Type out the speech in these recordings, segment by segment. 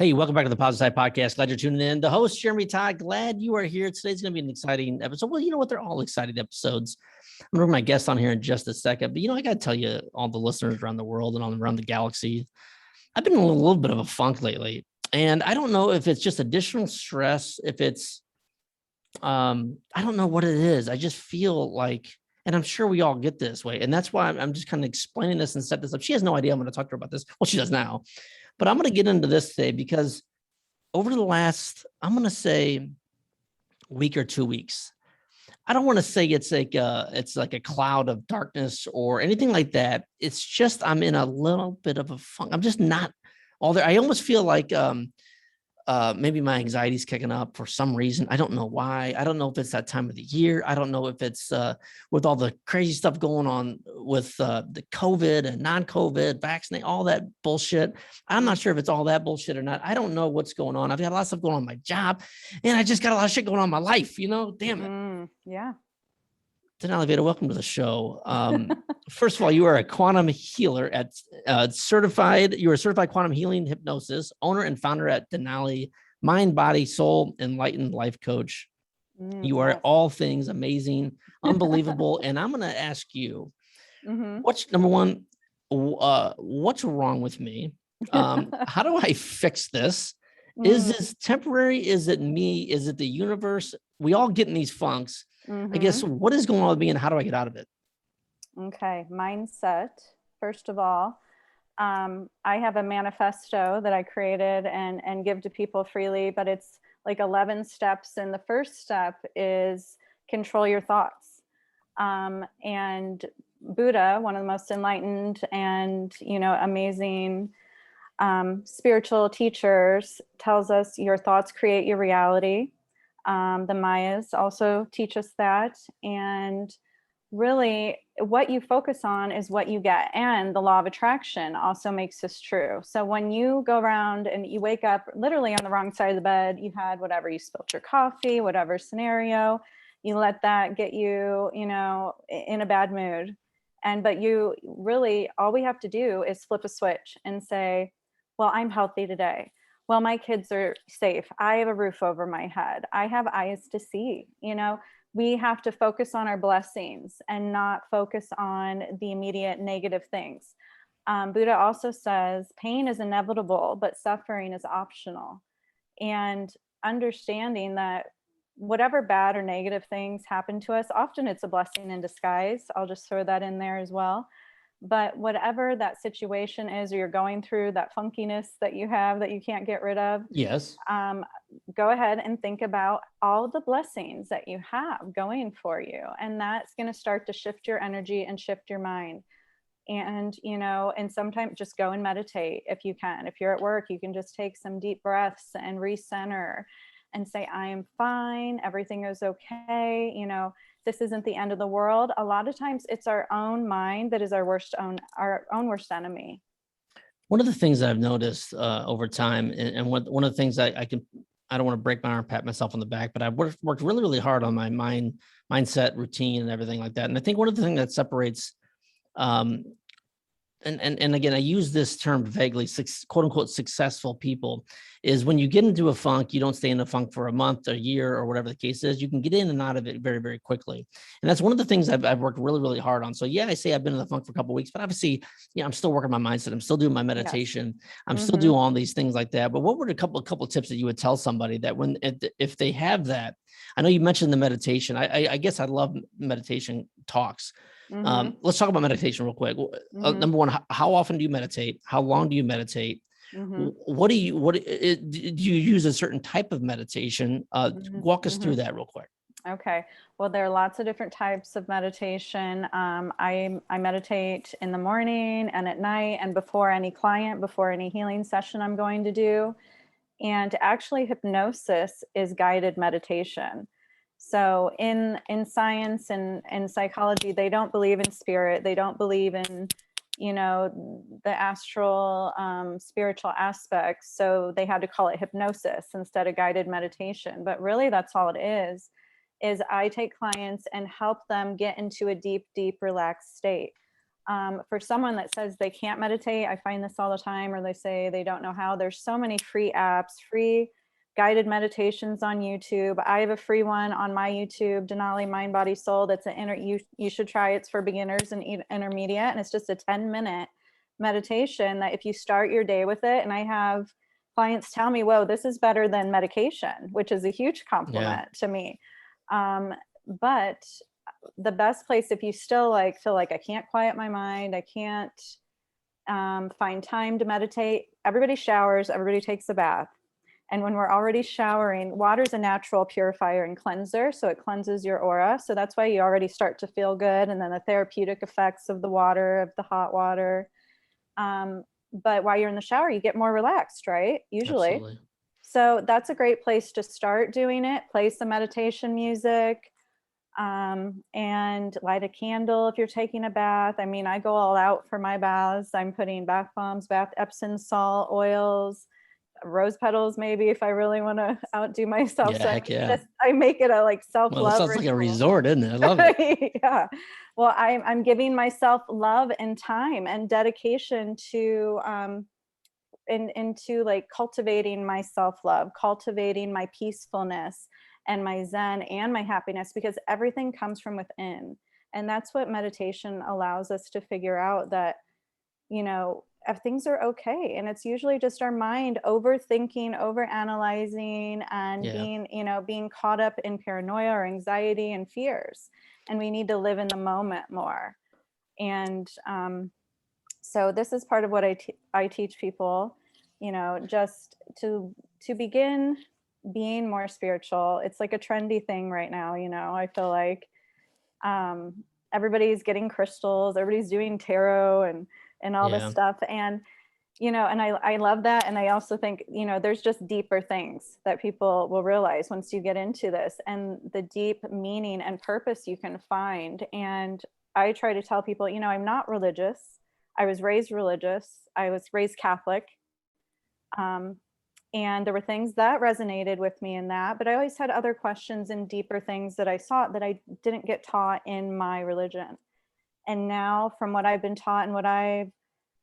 Hey, welcome back to the Positive Side Podcast. Glad you're tuning in. The host, Jeremy Todd, glad you are here. Today's going to be an exciting episode. Well, you know what? They're all exciting episodes. I'm going to bring my guest on here in just a second. But, I got to tell you, all the listeners around the world and around the galaxy, I've been in a little bit of a funk lately. And I don't know if it's just additional stress, if it's, I don't know what it is. I just feel like, and I'm sure we all get this way. And that's why I'm just kind of explaining this and set this up. She has no idea I'm going to talk to her about this. Well, she does now. But I'm going to get into this today because over the last, I'm going to say week or 2 weeks, I don't want to say it's like a cloud of darkness or anything like that. It's just, I'm in a little bit of a funk. I'm just not all there. I almost feel like, maybe my anxiety is kicking up for some reason. I don't know why. I don't know if it's that time of the year. I don't know if it's with all the crazy stuff going on with the COVID and non-COVID, vaccinate, all that bullshit. I'm not sure if it's all that bullshit or not. I don't know what's going on. I've got a lot of stuff going on in my job, and I just got a lot of shit going on in my life. Damn it. Yeah. Denali Veda, welcome to the show. First of all, you are a quantum healer at certified. You are a certified quantum healing hypnosis owner and founder at Denali Mind, Body, Soul Enlightened Life Coach. You are all things amazing, unbelievable. And I'm going to ask you, what's number one? What's wrong with me? How do I fix this? Is this temporary? Is it me? Is it the universe? We all get in these funks. I guess, what is going on with me and how do I get out of it? Okay. Mindset. First of all, I have a manifesto that I created and give to people freely, but it's like 11 steps. And the first step is control your thoughts. And Buddha, one of the most enlightened and, amazing spiritual teachers, tells us your thoughts create your reality. The Mayas also teach us that. And really what you focus on is what you get. And the law of attraction also makes this true. So when you go around and you wake up literally on the wrong side of the bed, you had whatever, you spilled your coffee, whatever scenario, you let that get you, in a bad mood. But you really, all we have to do is flip a switch and say, well, I'm healthy today. Well, my kids are safe. I have a roof over my head. I have eyes to see. We have to focus on our blessings and not focus on the immediate negative things. Buddha also says pain is inevitable, but suffering is optional. And understanding that whatever bad or negative things happen to us, often it's a blessing in disguise. I'll just throw that in there as well. But whatever that situation is, or you're going through that funkiness that you have that you can't get rid of. Yes. Go ahead and think about all the blessings that you have going for you. And that's going to start to shift your energy and shift your mind. And, and sometimes just go and meditate if you can. If you're at work, you can just take some deep breaths and recenter and say, I am fine. Everything is okay. This isn't the end of the world. A lot of times it's our own mind that is our own worst enemy. One of the things that I've noticed over time, and one of the things I don't want to break my arm, pat myself on the back, but I've worked really, really hard on my mindset, routine, and everything like that. And I think one of the things that separates, and again, I use this term vaguely, quote unquote, successful people, is when you get into a funk, you don't stay in a funk for a month, a year, or whatever the case is. You can get in and out of it very, very quickly. And that's one of the things I've worked really, really hard on. So yeah, I say I've been in the funk for a couple of weeks, but obviously, I'm still working my mindset. I'm still doing my meditation. Yes. I'm still doing all these things like that. But what were a couple of tips that you would tell somebody that if they have that? I know you mentioned the meditation. I guess I love meditation talks. Let's talk about meditation real quick. Number one, how often do you meditate? How long do you meditate? What do you use a certain type of meditation? Walk us through that real quick. Okay. Well, there are lots of different types of meditation. I meditate in the morning and at night and before any client, before any healing session I'm going to do. And actually hypnosis is guided meditation. So in science and psychology, they don't believe in spirit. They don't believe in, the astral spiritual aspects. So they had to call it hypnosis instead of guided meditation. But really, that's all it is I take clients and help them get into a deep, deep, relaxed state. For someone that says they can't meditate, I find this all the time, or they say they don't know how. There's so many free apps, free guided meditations on YouTube. I have a free one on my YouTube, Denali Mind, Body, Soul. That's you should try. It's for beginners and intermediate, and it's just a 10-minute meditation that if you start your day with it, and I have clients tell me, whoa, this is better than medication, which is a huge compliment to me. But the best place, if you still feel like I can't quiet my mind, I can't find time to meditate, everybody showers, everybody takes a bath. And when we're already showering, water is a natural purifier and cleanser. So it cleanses your aura. So that's why you already start to feel good. And then the therapeutic effects of the water, of the hot water. But while you're in the shower, you get more relaxed, right? Usually. Absolutely. So that's a great place to start doing it. Play some meditation music. And light a candle if you're taking a bath. I mean, I go all out for my baths. I'm putting bath bombs, bath Epsom salt, oils, rose petals, maybe if I really want to outdo myself. Yeah, heck yeah. I make it a self-love. Well, it sounds like a resort, isn't it? I love it. Yeah. Well, I'm giving myself love and time and dedication to into cultivating my self-love, cultivating my peacefulness and my zen and my happiness, because everything comes from within. And that's what meditation allows us to figure out, that, if things are okay. And it's usually just our mind overthinking, overanalyzing, and being caught up in paranoia or anxiety and fears. And we need to live in the moment more. And so this is part of what I teach people, just to begin being more spiritual. It's like a trendy thing right now. I feel like everybody's getting crystals, everybody's doing tarot and all this stuff. And, and I love that. And I also think, there's just deeper things that people will realize once you get into this, and the deep meaning and purpose you can find. And I try to tell people, I'm not religious. I was raised religious. I was raised Catholic. And there were things that resonated with me in that, but I always had other questions and deeper things that I sought that I didn't get taught in my religion. And now, from what I've been taught and what I've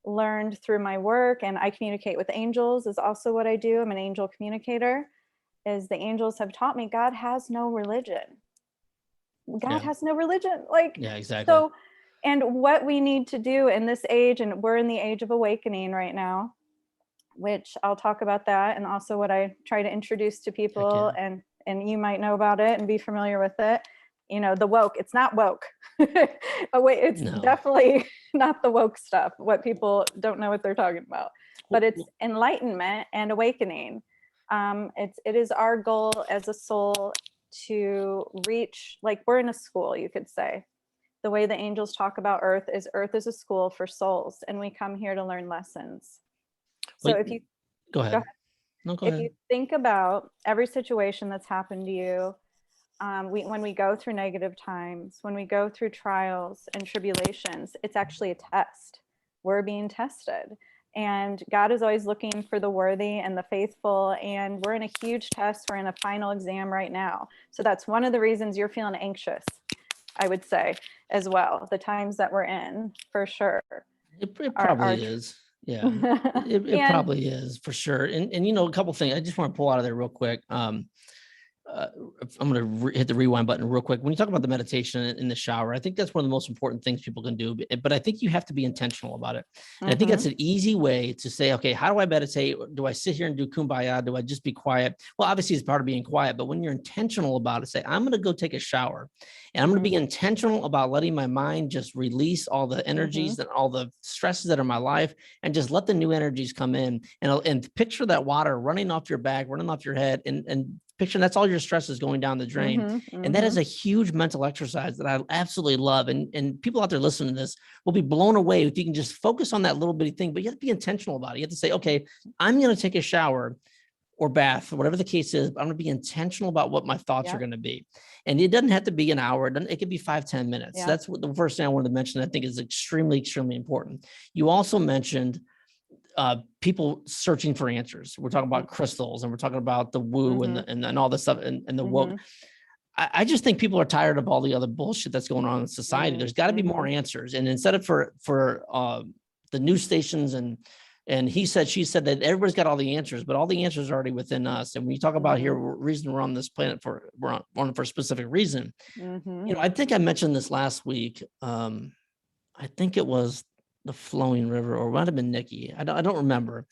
learned through my work, and I communicate with angels is also what I do. I'm an angel communicator. Is the angels have taught me God has no religion. God has no religion. Yeah, exactly. So, and what we need to do in this age, and we're in the age of awakening right now, which I'll talk about that, and also what I try to introduce to people, and you might know about it and be familiar with it. The woke, it's not woke. It's definitely not the woke stuff, what people don't know what they're talking about, but it's enlightenment and awakening. It is our goal as a soul to reach, we're in a school, you could say. The way the angels talk about Earth is a school for souls, and we come here to learn lessons. So if you go ahead. No, go ahead. If you think about every situation that's happened to you, when we go through negative times, when we go through trials and tribulations, it's actually a test. We're being tested. And God is always looking for the worthy and the faithful. And we're in a huge test. We're in a final exam right now. So that's one of the reasons you're feeling anxious, I would say, as well. The times that we're in, for sure. It probably is. Yeah, it probably is, for sure. And a couple things I just want to pull out of there real quick. I'm going to hit the rewind button real quick. When you talk about the meditation in the shower, I think that's one of the most important things people can do, but I think you have to be intentional about it. And I think that's an easy way to say, okay, how do I meditate? Do I sit here and do kumbaya? Do I just be quiet? Well, obviously it's part of being quiet, but when you're intentional about it, say, I'm going to go take a shower, and I'm going to be intentional about letting my mind just release all the energies and all the stresses that are in my life, and just let the new energies come in, and picture that water running off your back, running off your head, and picture that's all your stress is going down the drain. And that is a huge mental exercise that I absolutely love. And people out there listening to this will be blown away if you can just focus on that little bitty thing, but you have to be intentional about it. You have to say, okay, I'm going to take a shower or bath, or whatever the case is. I'm going to be intentional about what my thoughts are going to be. And it doesn't have to be an hour. It could be 5-10 minutes. That's what the first thing I wanted to mention. I think is extremely, extremely important. You also mentioned people searching for answers. We're talking about crystals, and we're talking about the woo and all this stuff and the woke. I just think people are tired of all the other bullshit that's going on in society. There's got to be more answers. And instead of for the news stations and he said, she said, that everybody's got all the answers, but all the answers are already within us. And when you talk about here, reason we're on this planet we're on for a specific reason. You know, I think I mentioned this last week. I think it was the flowing river, or it might have been Nikki. I don't remember.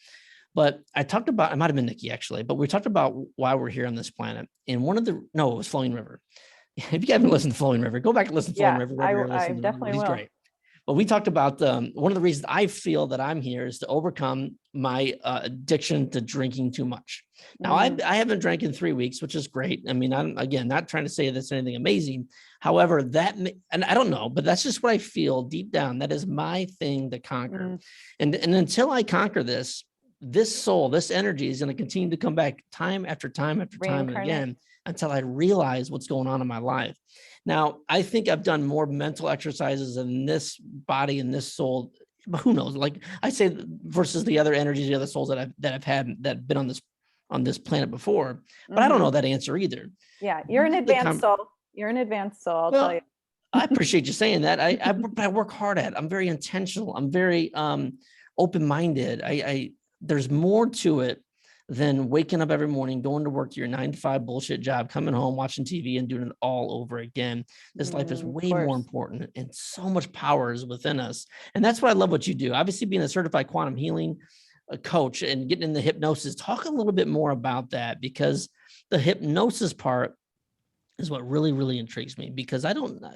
But I talked about, it might have been Nikki actually, but we talked about why we're here on this planet. And it was Flowing River. If you haven't listened to Flowing River, go back and listen to Flowing River. I definitely will. He's great. But we talked about one of the reasons I feel that I'm here is to overcome my addiction to drinking too much. Now, I haven't drank in 3 weeks, which is great. I mean, I'm, again, not trying to say that's anything amazing. However, and I don't know, but that's just what I feel deep down. That is my thing to conquer. And until I conquer this soul, this energy is going to continue to come back time after time after time and again, until I realize what's going on in my life. Now, I think I've done more mental exercises in this body and this soul, but who knows? Like I say, versus the other energies, the other souls that I've had that been on this planet before. But I don't know that answer either. Yeah, you're an advanced soul. You're an advanced soul. I'll tell you. I appreciate you saying that. I work hard at it. I'm very intentional. I'm very open-minded. There's more to it than waking up every morning, going to work to your 9-to-5 bullshit job, coming home, watching TV and doing it all over again. This life is way more important, and so much power is within us. And that's why I love what you do. Obviously, being a certified quantum healing coach and getting into hypnosis, talk a little bit more about that, because the hypnosis part is what really, really intrigues me, because I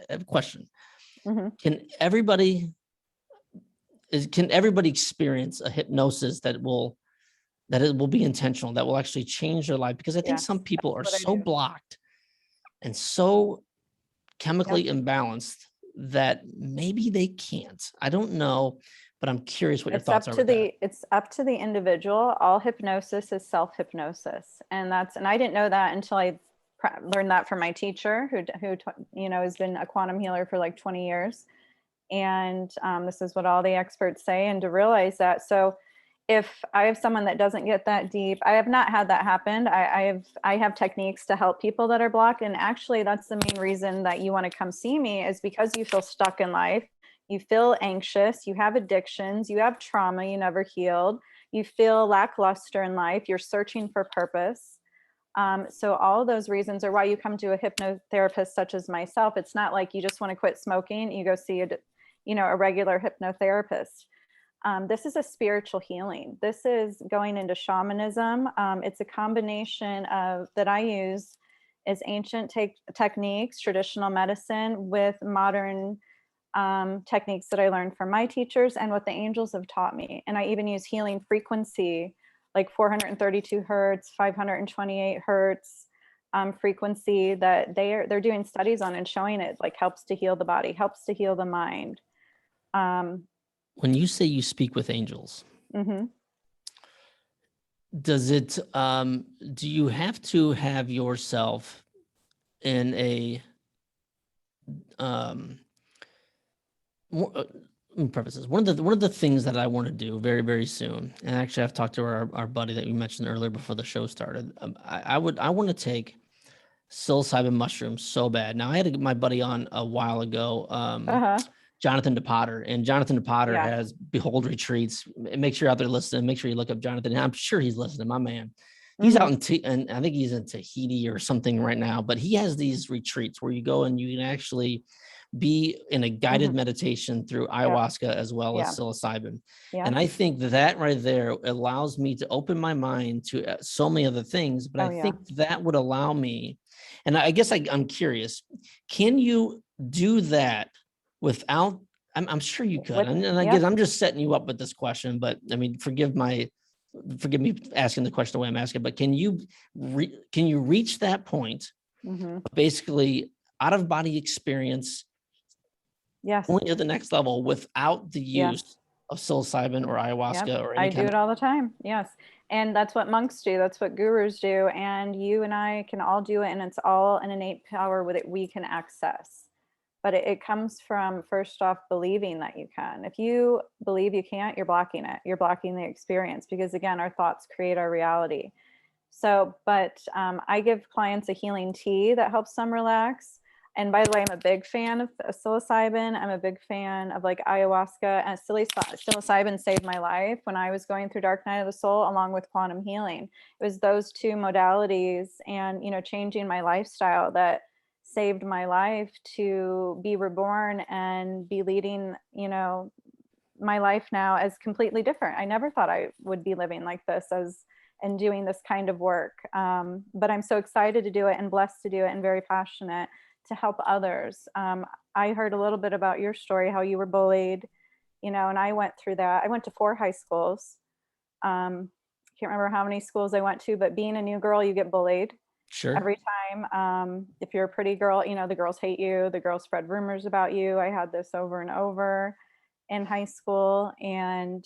have a question. Can everybody experience a hypnosis that it will be intentional, that will actually change their life? Because I think some people are so blocked and so chemically imbalanced that maybe they can't. I don't know, but I'm curious what your thoughts are. It's up to the individual. All hypnosis is self-hypnosis. And I didn't know that until I learned that from my teacher who has been a quantum healer for like 20 years. And this is what all the experts say. And to realize that, so if I have someone that doesn't get that deep, I have not had that happen. I have techniques to help people that are blocked. And actually that's the main reason that you want to come see me, is because you feel stuck in life. You feel anxious, you have addictions, you have trauma you never healed, you feel lackluster in life, you're searching for purpose. So all of those reasons are why you come to a hypnotherapist such as myself. It's not like you just want to quit smoking, you go see a regular hypnotherapist. This is a spiritual healing. This is going into shamanism. It's a combination of that I use is ancient techniques, traditional medicine with modern techniques that I learned from my teachers and what the angels have taught me. And I even use healing frequency, like 432 hertz, 528 hertz frequency that they're doing studies on and showing it like helps to heal the body, helps to heal the mind. When you say you speak with angels, does it, do you have to have yourself in a, let me preface this. One of the things that I want to do very, very soon, and actually I've talked to our buddy that we mentioned earlier before the show started. I want to take psilocybin mushrooms so bad. Now I had my buddy on a while ago, Jonathan DePotter, and Jonathan DePotter has Behold retreats. Make sure you're out there listening. Make sure you look up Jonathan. I'm sure he's listening, my man. He's out and I think he's in Tahiti or something right now, but he has these retreats where you go and you can actually be in a guided meditation through ayahuasca as well as psilocybin. And I think that right there allows me to open my mind to so many other things, but I think that would allow me, and I guess I'm curious, can you do that without, I'm sure you could. And again, I'm just setting you up with this question, but I mean, forgive me asking the question the way I'm asking, but can you reach that point, basically out of body experience, going to the next level without the use of psilocybin or ayahuasca or any I do it all the time. Yes. And that's what monks do. That's what gurus do. And you and I can all do it. And it's all an innate power that we can access. But it comes from, first off, believing that you can. If you believe you can't, you're blocking it. You're blocking the experience, because again, our thoughts create our reality. So, but I give clients a healing tea that helps them relax. And by the way, I'm a big fan of psilocybin. I'm a big fan of like ayahuasca, and psilocybin saved my life when I was going through dark night of the soul, along with quantum healing. It was those two modalities and, you know, changing my lifestyle that saved my life to be reborn and be leading, you know, my life now as completely different. I never thought I would be living like this as and doing this kind of work. But I'm so excited to do it and blessed to do it and very passionate to help others. I heard a little bit about your story, how you were bullied, you know, and I went through that. I went to 4 high schools. Can't remember how many schools I went to, but being a new girl, you get bullied Sure. every time. If you're a pretty girl, you know, the girls hate you, the girls spread rumors about you. I had this over and over in high school, and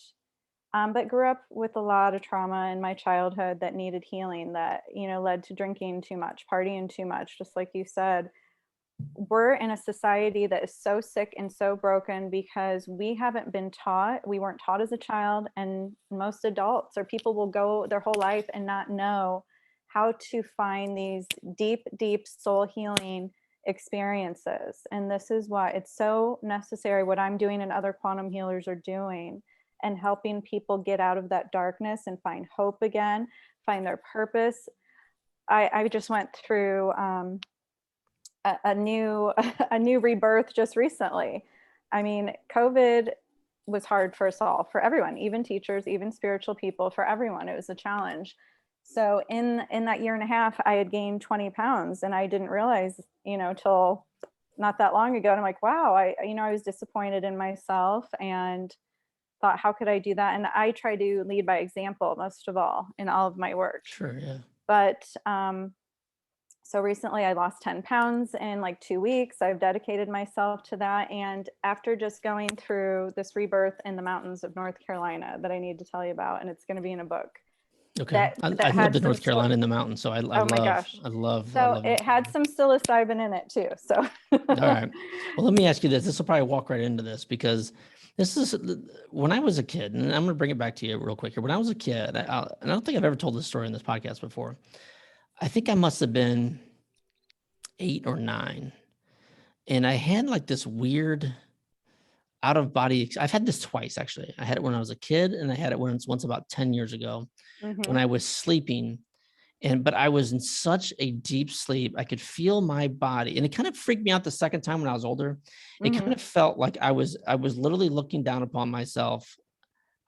but grew up with a lot of trauma in my childhood that needed healing, that, you know, led to drinking too much, partying too much. Just like you said, we're in a society that is so sick and so broken because we haven't been taught. We weren't taught as a child, and most adults or people will go their whole life and not know how to find these deep, deep soul healing experiences. And this is why it's so necessary, what I'm doing and other quantum healers are doing, and helping people get out of that darkness and find hope again, find their purpose. I just went through a new a new rebirth just recently. I mean, COVID was hard for us all, for everyone, even teachers, even spiritual people, for everyone. It was a challenge. So in that year and a half, I had gained 20 pounds, and I didn't realize, you know, till not that long ago. And I'm like, wow, I was disappointed in myself and thought, how could I do that? And I try to lead by example, most of all, in all of my work. Sure. Yeah. But so recently I lost 10 pounds in like 2 weeks. I've dedicated myself to that. And after just going through this rebirth in the mountains of North Carolina that I need to tell you about, and it's going to be in a book. Okay. I lived in North Carolina in the mountains, so I oh my gosh. I love. So it had some psilocybin in it too. So. All right. Well, let me ask you this. This will probably walk right into this, because this is when I was a kid, and I'm going to bring it back to you real quick here. When I was a kid, and I don't think I've ever told this story in this podcast before. I think I must have been 8 or 9. And I had like this weird out of body. I've had this twice, actually. I had it when I was a kid, and I had it once about 10 years ago when I was sleeping. But I was in such a deep sleep. I could feel my body, and it kind of freaked me out the second time when I was older. It kind of felt like I was literally looking down upon myself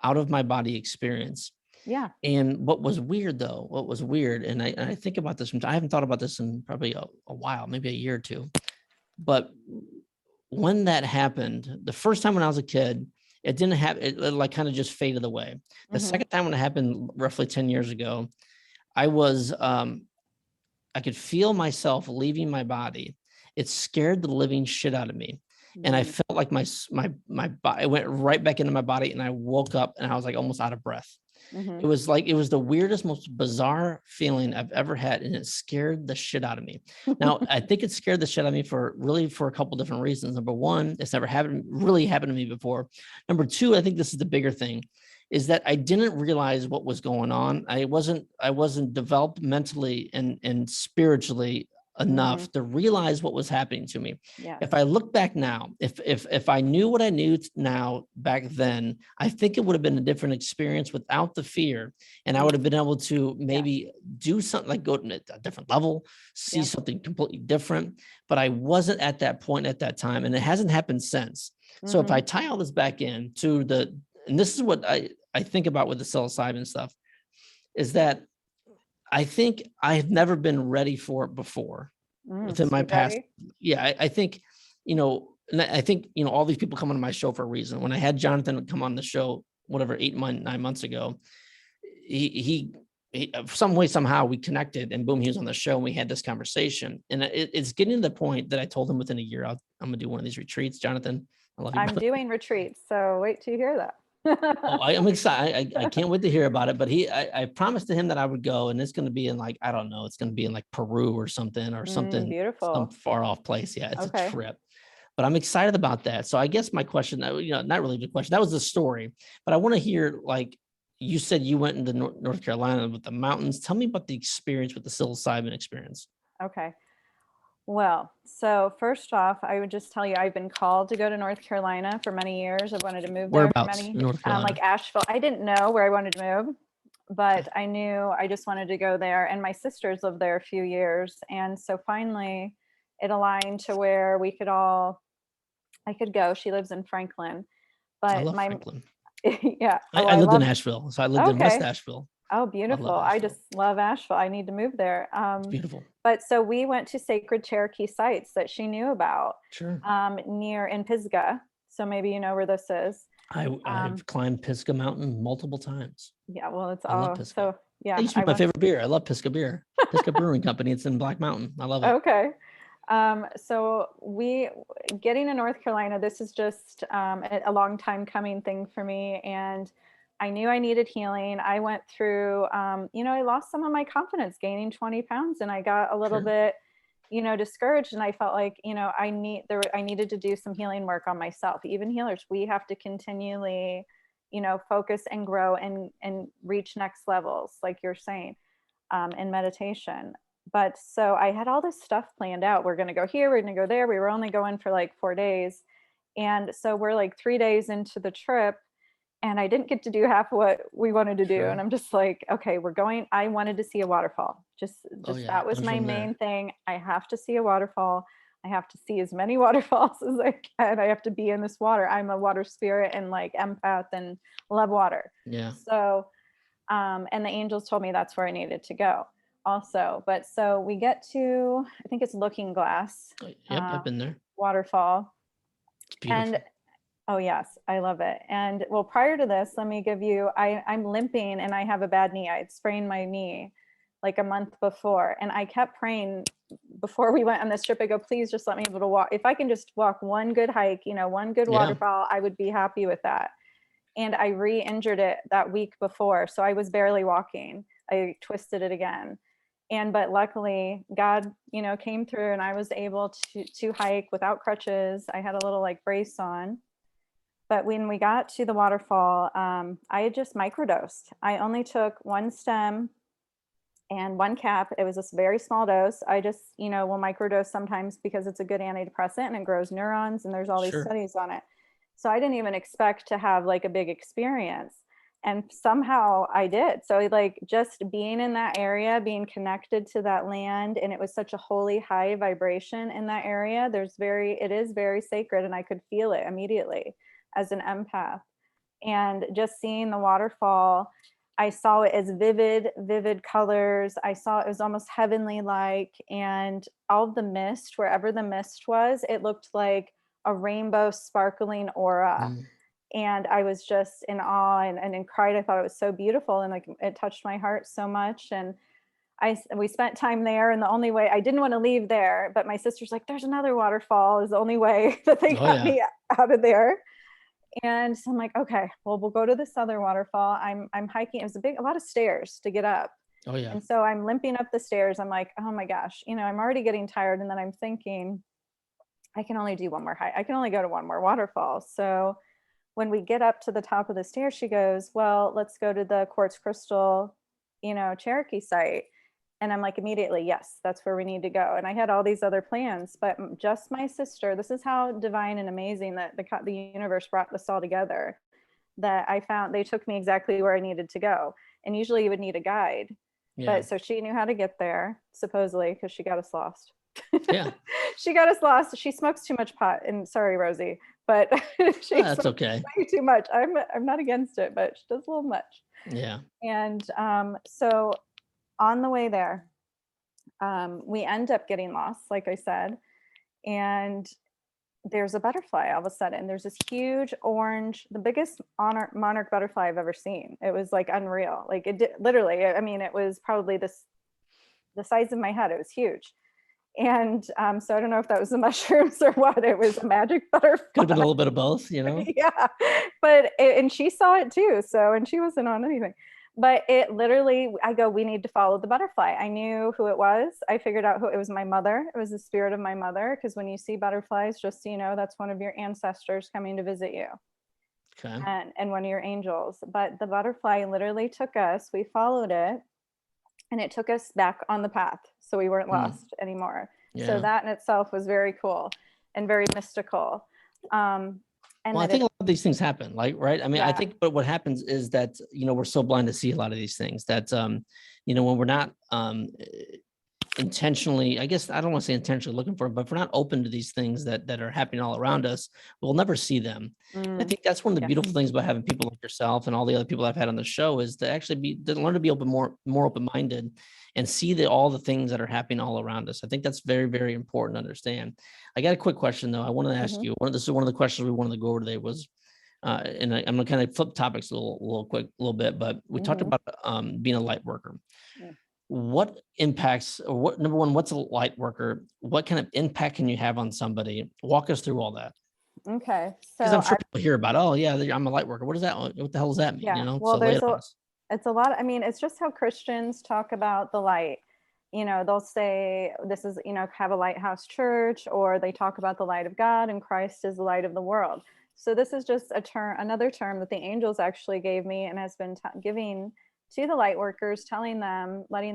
out of my body experience. Yeah. And what was weird, and I think about this, I haven't thought about this in probably a while, maybe a year or two. But when that happened, the first time when I was a kid, it didn't have, it like kind of just faded away. The second time when it happened roughly 10 years ago, I was, I could feel myself leaving my body. It scared the living shit out of me. And I felt like my body, it went right back into my body, and I woke up and I was like almost out of breath. It was the weirdest, most bizarre feeling I've ever had. And it scared the shit out of me. Now, I think it scared the shit out of me for a couple different reasons. Number one, it's never really happened to me before. Number two, I think this is the bigger thing, is that I didn't realize what was going on. I wasn't developed mentally and spiritually enough to realize what was happening to me. Yeah. If I look back now, if I knew what I knew now back then, I think it would have been a different experience without the fear. And I would have been able to maybe do something like go to a different level, see something completely different. But I wasn't at that point at that time. And it hasn't happened since. So if I tie all this back in to and this is what I think about with the psilocybin stuff, is that I think I had never been ready for it before within my past. Ready? Yeah, I think, and I think, all these people come on my show for a reason. When I had Jonathan come on the show, whatever, 9 months ago, he some way, somehow we connected, and boom, he was on the show and we had this conversation. And it's getting to the point that I told him within a year, I'm going to do one of these retreats. Jonathan, I love you. I'm doing retreats, so wait till you hear that. I'm excited. I can't wait to hear about it. But I promised to him that I would go, and it's going to be in like, I don't know, it's going to be in like Peru or something Beautiful. some far off place. Yeah, it's Okay. a trip. But I'm excited about that. So I guess my question, not really the question, that was the story. But I want to hear, like, you said you went into North Carolina with the mountains. Tell me about the experience with the psilocybin experience. Okay. Well, so first off, I would just tell you, I've been called to go to North Carolina for many years. I wanted to move there for Whereabouts in North Carolina? like Asheville. I didn't know where I wanted to move, but I knew I just wanted to go there. And my sisters lived there a few years. And so finally it aligned to where I could go. She lives in Franklin, I but love Franklin. yeah. I lived in Asheville, so I lived in West Asheville. Oh, I beautiful. love I Asheville. just love Asheville. I need to move there. It's beautiful. But so we went to sacred Cherokee sites that she knew about Sure. near in Pisgah. So maybe you know where this is. I've climbed Pisgah Mountain multiple times. Yeah, well, it's I love all Pisgah. so yeah. That used to be my favorite beer. I love Pisgah beer. Pisgah Brewing Company. It's in Black Mountain. I love it. Okay. So we getting to North Carolina, this is just a long time coming thing for me. And I knew I needed healing. I went through, I lost some of my confidence gaining 20 pounds and I got a little bit, discouraged. And I felt like, I needed to do some healing work on myself. Even healers, we have to continually, focus and grow and reach next levels, like you're saying, in meditation. But so I had all this stuff planned out. We're going to go here, we're going to go there. We were only going for like 4 days. And so we're like 3 days into the trip and I didn't get to do half what we wanted to do. And I'm just like, okay, we're going. I wanted to see a waterfall. That was my main thing. I have to see a waterfall. I have to see as many waterfalls as I can. I have to be in this water. I'm a water spirit and like empath and love water. Yeah. So, and the angels told me that's where I needed to go also. But so we get to, I think it's Looking Glass. Yep, I've been there. Waterfall. It's beautiful. And oh yes, I love it. And well, prior to this, let me give you, I'm limping and I have a bad knee. I had sprained my knee like a month before. And I kept praying before we went on this trip. I go, please just let me be able to walk. If I can just walk one good hike, one good waterfall, I would be happy with that. And I re-injured it that week before. So I was barely walking. I twisted it again. But luckily God, came through and I was able to hike without crutches. I had a little like brace on. But when we got to the waterfall, I had just microdosed. I only took one stem and one cap. It was a very small dose. I just, will microdose sometimes because it's a good antidepressant and it grows neurons and there's all these studies on it. So I didn't even expect to have like a big experience. And somehow I did. So like just being in that area, being connected to that land, and it was such a holy high vibration in that area. It is very sacred and I could feel it immediately as an empath. And just seeing the waterfall, I saw it as vivid colors. I saw it was almost heavenly like, and all of the mist, wherever the mist was, it looked like a rainbow sparkling aura. And I was just in awe and cried. I thought it was so beautiful and like it touched my heart so much. And we spent time there, and the only way I didn't want to leave there, but my sister's like, there's another waterfall is the only way that they got me out of there. And so I'm like, okay, well, we'll go to this other waterfall. I'm hiking. It was a lot of stairs to get up. Oh yeah. And so I'm limping up the stairs. I'm like, oh my gosh, I'm already getting tired. And then I'm thinking, I can only do one more hike. I can only go to one more waterfall. So when we get up to the top of the stairs, she goes, well, let's go to the quartz crystal, Cherokee site. And I'm like, immediately, yes, that's where we need to go. And I had all these other plans, but just my sister, this is how divine and amazing that the universe brought this all together, that I found they took me exactly where I needed to go. And usually you would need a guide. But so she knew how to get there, supposedly, because she got us lost. Yeah. She got us lost. She smokes too much pot. And sorry, Rosie, but that's okay. Way too much. I'm not against it, but she does a little much. Yeah. And so on the way there, we end up getting lost, like I said, and there's a butterfly all of a sudden. There's this huge orange, the biggest monarch butterfly I've ever seen. It was like unreal. Like literally, I mean, it was probably the size of my head. It was huge. And so I don't know if that was the mushrooms or what. It was a magic butterfly. Could have been a little bit of both, Yeah, but and she saw it too. So, and she wasn't on anything. But it literally, I go, we need to follow the butterfly. I knew who it was. I figured out who it was. My mother. It was the spirit of my mother. Because when you see butterflies, just so you know, that's one of your ancestors coming to visit you. Okay. and one of your angels. But the butterfly literally took us, we followed it, and it took us back on the path. So we weren't lost anymore. Yeah. So that in itself was very cool and very mystical. And well, I think a lot of these things happen, like, right? I mean, I think, but what happens is that, we're so blind to see a lot of these things that, when we're not intentionally, I guess I don't want to say intentionally looking for them, but if we're not open to these things that are happening all around us, we'll never see them. I think that's one of the beautiful things about having people like yourself and all the other people I've had on the show is to actually learn to be more open-minded and see all the things that are happening all around us. I think that's very, very important to understand. I got a quick question though. I want to ask you, this is one of the questions we wanted to go over today was, and I'm gonna kind of flip topics a little bit, but we talked about being a light worker. What impacts, or what, number one, what's a light worker? What kind of impact can you have on somebody? Walk us through all that. Okay. Because I'm sure people hear about, oh yeah, I'm a light worker. What does that, what the hell does that mean? Yeah. Well, so it's a lot. I mean, it's just how Christians talk about the light. They'll say this is, have a lighthouse church, or they talk about the light of God and Christ is the light of the world. So this is just another term that the angels actually gave me and has been giving to the light workers, letting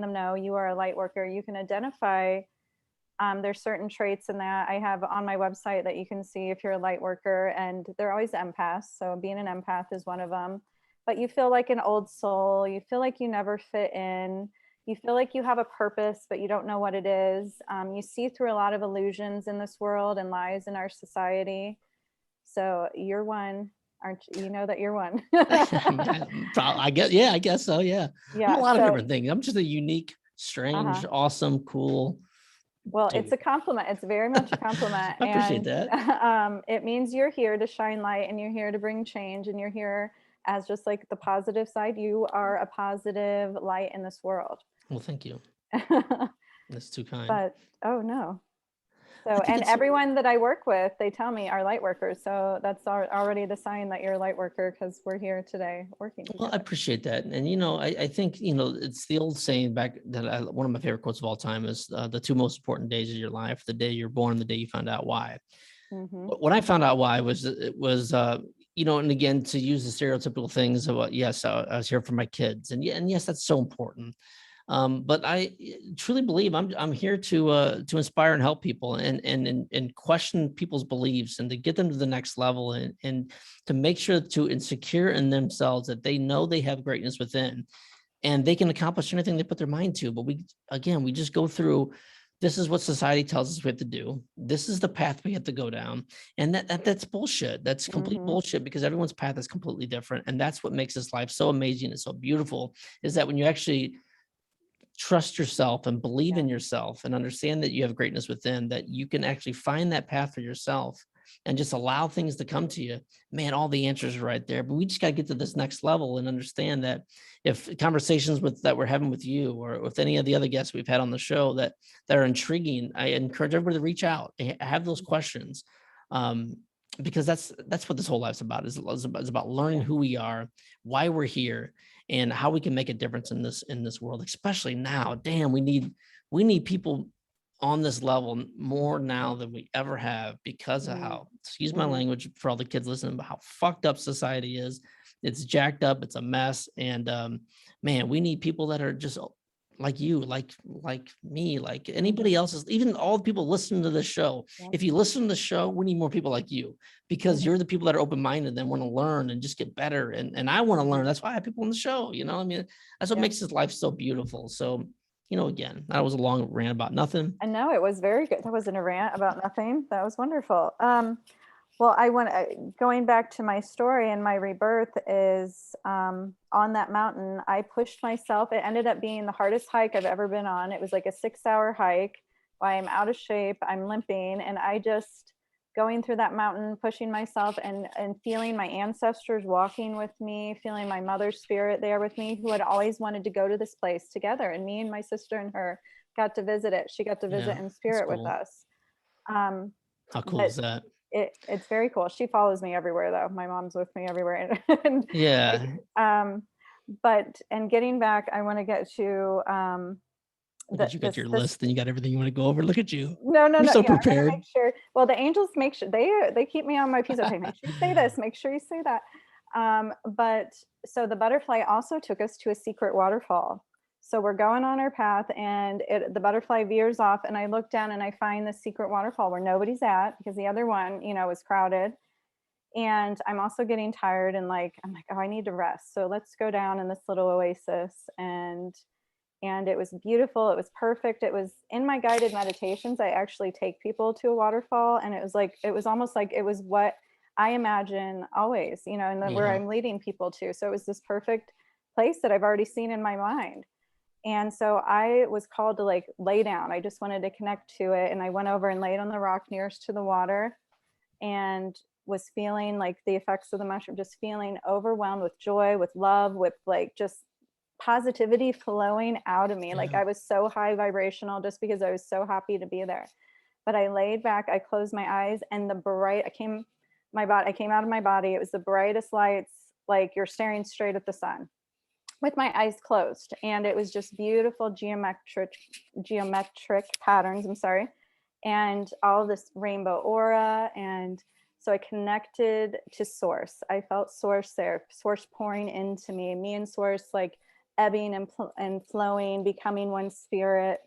them know you are a light worker. You can identify, there's certain traits in that I have on my website that you can see if you're a light worker, and they're always empaths. So being an empath is one of them, but you feel like an old soul. You feel like you never fit in. You feel like you have a purpose, but you don't know what it is. You see through a lot of illusions in this world and lies in our society. So you're one. Aren't you? You know that you're one. I guess, yeah, I guess so. Yeah. I'm a lot of different things. I'm just a unique, strange, awesome, cool. Well, it's a compliment. It's very much a compliment. I appreciate that. It means you're here to shine light, and you're here to bring change, and you're here as just like the positive side. You are a positive light in this world. Well, thank you. That's too kind. But, oh no. So, and everyone that I work with, they tell me are light workers. So that's already the sign that you're a light worker, because we're here today working together. Well, I appreciate that. And, I think, it's the old saying back that one of my favorite quotes of all time is the two most important days of your life, the day you're born, the day you found out why. When I found out why was, and again, to use the stereotypical things of, yes, I was here for my kids. And yes, that's so important. But I truly believe I'm here to inspire and help people and question people's beliefs and to get them to the next level and to make sure to insecure in themselves that they know they have greatness within and they can accomplish anything they put their mind to. But we just go through, this is what society tells us we have to do. This is the path we have to go down. And that's bullshit. That's complete bullshit, because everyone's path is completely different. And that's what makes this life so amazing and so beautiful, is that when you actually trust yourself and believe in yourself and understand that you have greatness within, that you can actually find that path for yourself and just allow things to come to you. Man, all the answers are right there. But we just got to get to this next level and understand that if conversations that we're having with you or with any of the other guests we've had on the show that are intriguing, I encourage everybody to reach out and have those questions. Because that's what this whole life's about. It's about learning who we are, why we're here, and how we can make a difference in this world, especially now. Damn, we need people on this level more now than we ever have, because of how, excuse my language for all the kids listening, but how fucked up society is. It's jacked up. It's a mess. And man, we need people that are just like you, like me, like anybody else, even all the people listening to this show. If you listen to the show, we need more people like you, because you're the people that are open-minded and want to learn and just get better. And I want to learn. That's why I have people on the show. I mean, that's what makes this life so beautiful. So, again, that was a long rant about nothing. I know, it was very good. That wasn't a rant about nothing. That was wonderful. Well, going back to my story, and my rebirth is on that mountain. I pushed myself. It ended up being the hardest hike I've ever been on. It was like a 6-hour hike. I'm out of shape. I'm limping. And I just going through that mountain, pushing myself and feeling my ancestors walking with me, feeling my mother's spirit there with me, who had always wanted to go to this place together. And me and my sister and her got to visit it. She got to visit in spirit with us. How cool is that? It's very cool. She follows me everywhere, though. My mom's with me everywhere. And getting back, I want to get to you got your list and you got everything you want to go over. Look at you. No. You're so prepared. Make sure. Well, the angels make sure they keep me on my piece of paper. Make sure you say this. Make sure you say that. But so the butterfly also took us to a secret waterfall. So we're going on our path, and the butterfly veers off, and I look down and I find this secret waterfall where nobody's at, because the other one, was crowded. And I'm also getting tired, and I'm like, oh, I need to rest. So let's go down in this little oasis. And it was beautiful. It was perfect. It was in my guided meditations. I actually take people to a waterfall, and it was almost like it was what I imagine always, and where I'm leading people to. So it was this perfect place that I've already seen in my mind. And so I was called to lay down. I just wanted to connect to it. And I went over and laid on the rock nearest to the water, and was feeling the effects of the mushroom, just feeling overwhelmed with joy, with love, with just positivity flowing out of me. I was so high vibrational just because I was so happy to be there. But I laid back, I closed my eyes, and I came out of my body. It was the brightest lights, like you're staring straight at the sun with my eyes closed. And it was just beautiful geometric patterns, and all this rainbow aura. And so I connected to source. I felt source there, source pouring into me and source ebbing and flowing, becoming one spirit.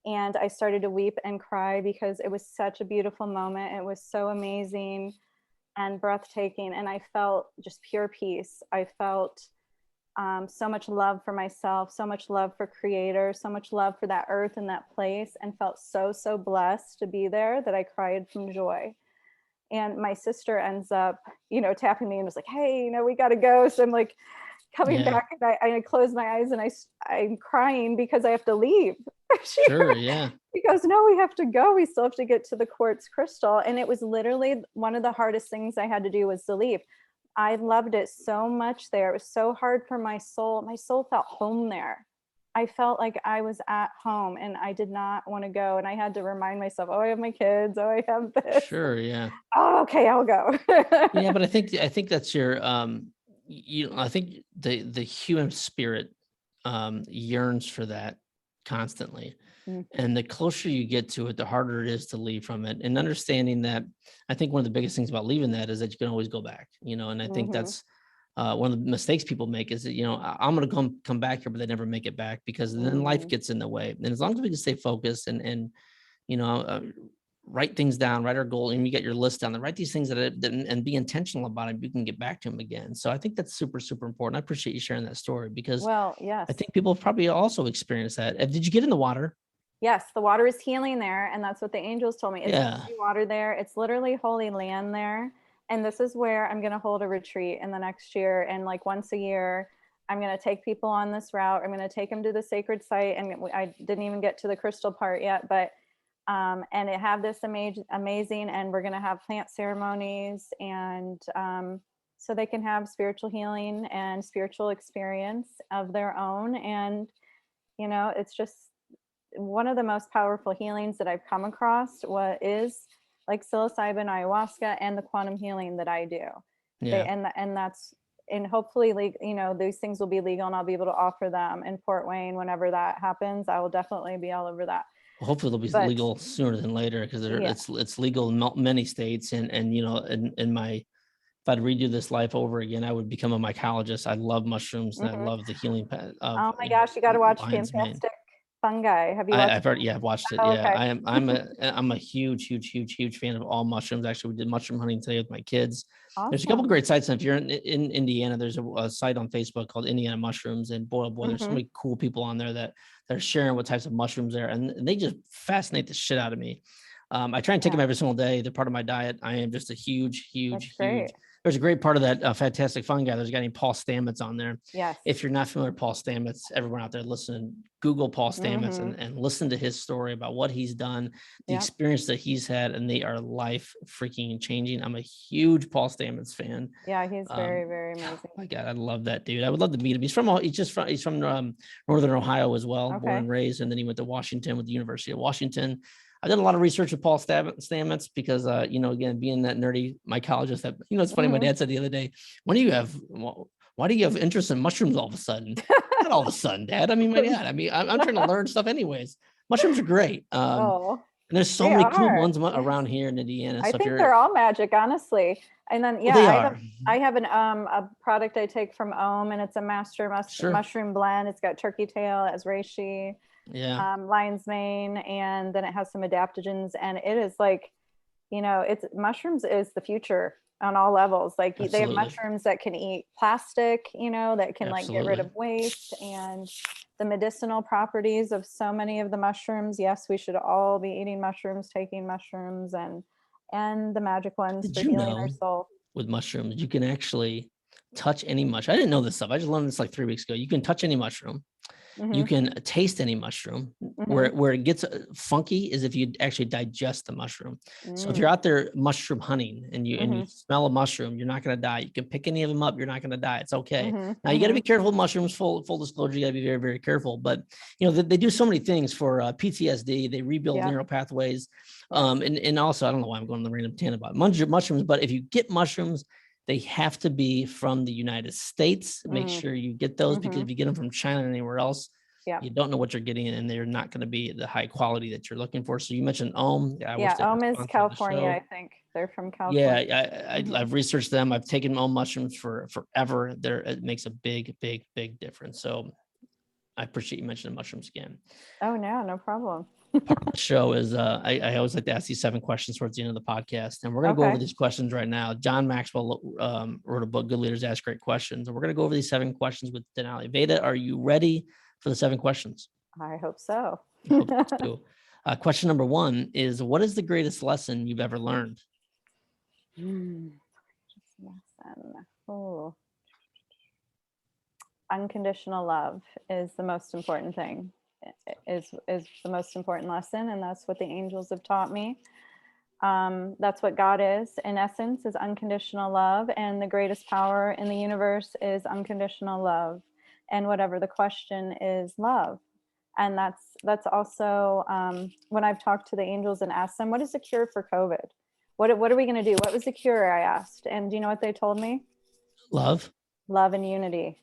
And I started to weep and cry because it was such a beautiful moment. It was so amazing and breathtaking. And I felt just pure peace. I felt so much love for myself, so much love for Creator, so much love for that earth and that place, and felt so, so blessed to be there that I cried from joy. And my sister ends up, tapping me and was like, hey, we got to go. So I'm coming back, and I close my eyes, and I'm crying because I have to leave. She goes, no, we have to go. We still have to get to the quartz crystal. And it was literally one of the hardest things I had to do was to leave. I loved it so much there. It was so hard for my soul. My soul felt home there. I felt like I was at home, and I did not want to go. And I had to remind myself, oh, I have my kids. Oh, I have this. Sure. Yeah. Oh, okay, I'll go. Yeah. But I think that's your, I think the human spirit yearns for that constantly. And the closer you get to it, the harder it is to leave from it. And understanding that, I think one of the biggest things about leaving that is that you can always go back, and I think that's one of the mistakes people make is that, I'm going to come back here, but they never make it back because then life gets in the way. And as long as we can stay focused and write things down, write our goal, and you get your list down, then write these things and be intentional about it. You can get back to them again. So I think that's super, super important. I appreciate you sharing that story because I think people have probably also experienced that. Did you get in the water? Yes, the water is healing there. And that's what the angels told me. It's holy water there. It's literally holy land there. And this is where I'm going to hold a retreat in the next year. And once a year, I'm going to take people on this route. I'm going to take them to the sacred site. And I didn't even get to the crystal part yet, but and it have this amazing, and we're going to have plant ceremonies, and so they can have spiritual healing and spiritual experience of their own. And, it's just one of the most powerful healings that I've come across, what is psilocybin, ayahuasca, and the quantum healing that I do. Yeah. And that's, and hopefully, these things will be legal, and I'll be able to offer them in Fort Wayne whenever that happens. I will definitely be all over that. Well, hopefully they'll be legal sooner than later because it's legal in many states. And if I'd redo this life over again, I would become a mycologist. I love mushrooms and I love the healing. Oh my gosh, you got to watch Fantastic Fungi. Have you watched I've heard, I've watched it. Oh, yeah. okay. I'm a huge fan of all mushrooms. Actually, we did mushroom hunting today with my kids. Awesome. There's a couple of great sites. And if you're in Indiana, there's a site on Facebook called Indiana Mushrooms, and boy, there's so many cool people on there that they're sharing what types of mushrooms there, and they just fascinate the shit out of me. I try and take them every single day. They're part of my diet. I am just a huge. There's a great part of that Fantastic Fungi. There's a guy named Paul Stamets on there. Yes. If you're not familiar with Paul Stamets, everyone out there listening, Google Paul Stamets and listen to his story about what he's done, the experience that he's had, and they are life freaking changing. I'm a huge Paul Stamets fan. Yeah, he's very, very amazing. Oh my God, I love that dude. I would love to meet him. He's from Northern Ohio as well, born and raised, and then he went to Washington with the University of Washington. I've done a lot of research with Paul Stamets because, again, being that nerdy mycologist, that, it's funny. My dad said the other day, why do you have interest in mushrooms all of a sudden? Not all of a sudden, Dad. I mean, my God, I'm trying to learn stuff anyways. Mushrooms are great. And there's so They many cool are. ones around here in Indiana. I So if think you're, they're all magic, honestly. And then, well, they yeah, are. I have a product I take from Ohm, and it's a master Sure. mushroom blend. It's got turkey tail, it has reishi, Yeah. lion's mane, and then it has some adaptogens. And it is like, it's mushrooms is the future on all levels. Like they have Absolutely. mushrooms that can eat plastic, that can like get rid Absolutely. of waste, and the medicinal properties of so many of the mushrooms. Yes, we should all be eating mushrooms, taking mushrooms, and the magic ones Did for you healing our know soul. with mushrooms, you can actually touch any mushroom? I didn't know this stuff. I just learned this like 3 weeks ago. You can touch any mushroom. You Mm-hmm, can taste any mushroom. mm-hmm, Where it gets funky is if you actually digest the mushroom. So if you're mm, out there mushroom hunting and you mm-hmm, smell a mushroom, you're not going to die. You can pick any of them up. You're not going to die. It's okay. mm-hmm, Now you got to mm-hmm. be careful with mushrooms. Full disclosure, you got to be very, very careful. But they do so many things for PTSD. They rebuild Yep, neural pathways. yep. And also I don't know why I'm going on the random tangent about mushrooms, but if you get mushrooms, they have to be from the United States. Make Mm, sure you get those, because mm-hmm, if you get them from China or anywhere else, yep. you don't know what you're getting, and they're not going to be the high quality that you're looking for. So you mentioned Ohm. I wish Yeah, they were Ohm is sponsoring the California, I show. think. They're from Yeah, California. Mm-hmm. I've researched them. I've taken Ohm mushrooms for forever. It makes a big, big, big difference. So I appreciate you mentioning mushrooms again. Oh, no problem. Part of the show is I always like to ask these 7 questions towards the end of the podcast, and we're going to go over Okay. these questions right now. John Maxwell wrote a book, Good Leaders Ask Great Questions, and we're going to go over these 7 questions with Denali Veda. Are you ready for the 7 questions? I hope so. I hope so. Question number 1 is, what is the greatest lesson you've ever learned? Lesson. Oh, unconditional love is the most important thing. Is the most important lesson, and that's what the angels have taught me. That's what God is, in essence, is unconditional love, and the greatest power in the universe is unconditional love. And whatever the question is, love. And that's also when I've talked to the angels and asked them, what is the cure for COVID? What are we going to do? What was the cure? I asked. And do you know what they told me? Love. Love and unity.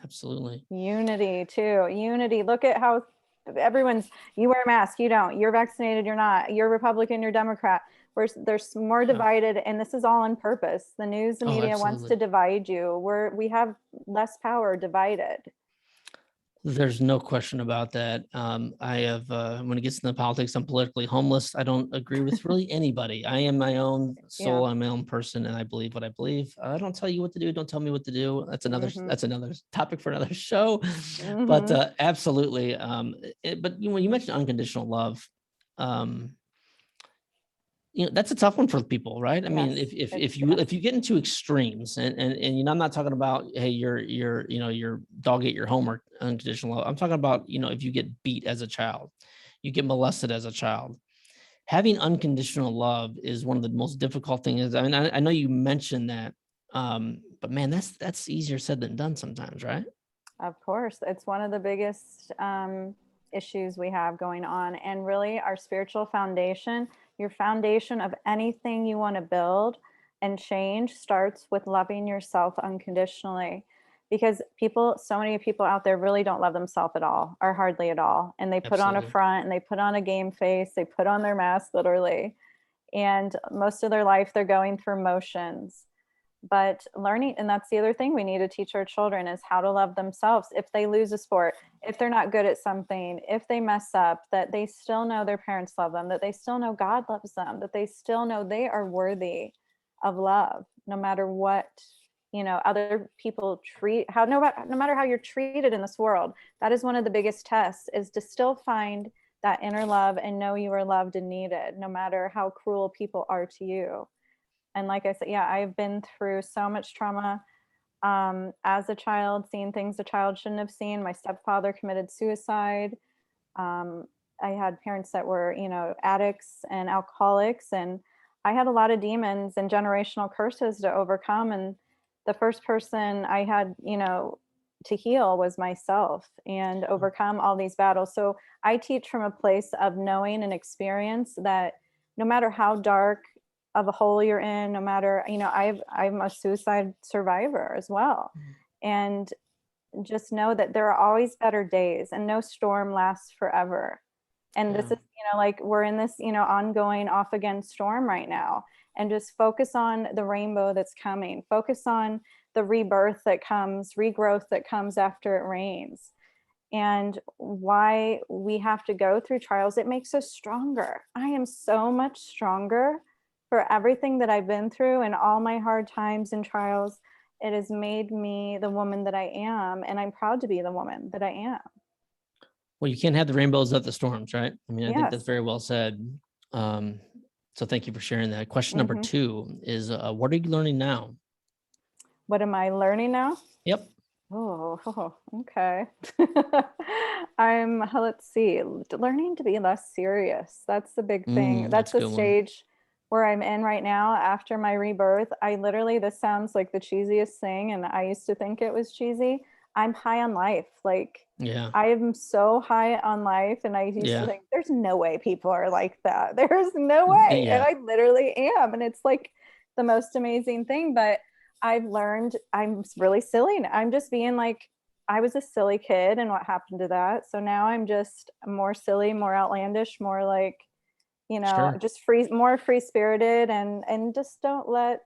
Absolutely. Unity too. Unity. Look at how you wear a mask, you don't. You're vaccinated, you're not. You're Republican, you're Democrat. There's more divided, and this is all on purpose. The news, the media wants to divide you. We have less power divided. There's no question about that. I have, when it gets into politics, I'm politically homeless. I don't agree with really anybody. I am my own soul. Yeah. I'm my own person, and I believe what I believe. I don't tell you what to do. Don't tell me what to do. That's another topic for another show. But absolutely. But when you mentioned unconditional love, that's a tough one for people, right? I mean, if you get into extremes, and I'm not talking about, hey, your dog ate your homework, unconditional love. I'm talking about, if you get beat as a child, you get molested as a child. Having unconditional love is one of the most difficult things. I mean, I know you mentioned that, but man, that's easier said than done sometimes, right? Of course, it's one of the biggest issues we have going on, and really our spiritual foundation, your foundation of anything you want to build and change starts with loving yourself unconditionally, because so many people out there really don't love themselves at all, or hardly at all, and they put on a Absolutely. front, and they put on a game face, they put on their mask literally, and most of their life they're going through motions. But learning, and that's the other thing we need to teach our children, is how to love themselves. If they lose a sport, if they're not good at something, if they mess up, that they still know their parents love them, that they still know God loves them, that they still know they are worthy of love, no matter what other people no matter how you're treated in this world. That is one of the biggest tests, is to still find that inner love and know you are loved and needed, no matter how cruel people are to you. And like I said, yeah, I've been through so much trauma as a child, seeing things a child shouldn't have seen. My stepfather committed suicide. Um, I had parents that were, addicts and alcoholics, and I had a lot of demons and generational curses to overcome. And the first person I had, to heal was myself and overcome all these battles. So I teach from a place of knowing and experience that no matter how dark of a hole you're in, no matter, I'm a suicide survivor as well. And just know that there are always better days, and no storm lasts forever. And this is, like we're in this, ongoing off again storm right now. And just focus on the rainbow that's coming. Focus on the rebirth that comes, regrowth that comes after it rains. And why we have to go through trials. It makes us stronger. I am so much stronger for everything that I've been through and all my hard times and trials. It has made me the woman that I am. And I'm proud to be the woman that I am. Well, you can't have the rainbows without the storms, right? I mean, I think that's Yes. very well said. So thank you for sharing that. Question number 2 is, what are you learning now? What am I learning now? Yep. Oh, okay. Let's see, learning to be less serious. That's the big thing. That's the stage where I'm in right now after my rebirth. This sounds like the cheesiest thing, and I used to think it was cheesy. I'm high on life. Like, yeah, I am so high on life, and I used to think there's no way people are like that. There's no way. And I literally am. And it's like the most amazing thing. But I've learned I'm really silly. I'm just being like, I was a silly kid, and what happened to that? So now I'm just more silly, more outlandish, more like, just more free spirited, and just don't let,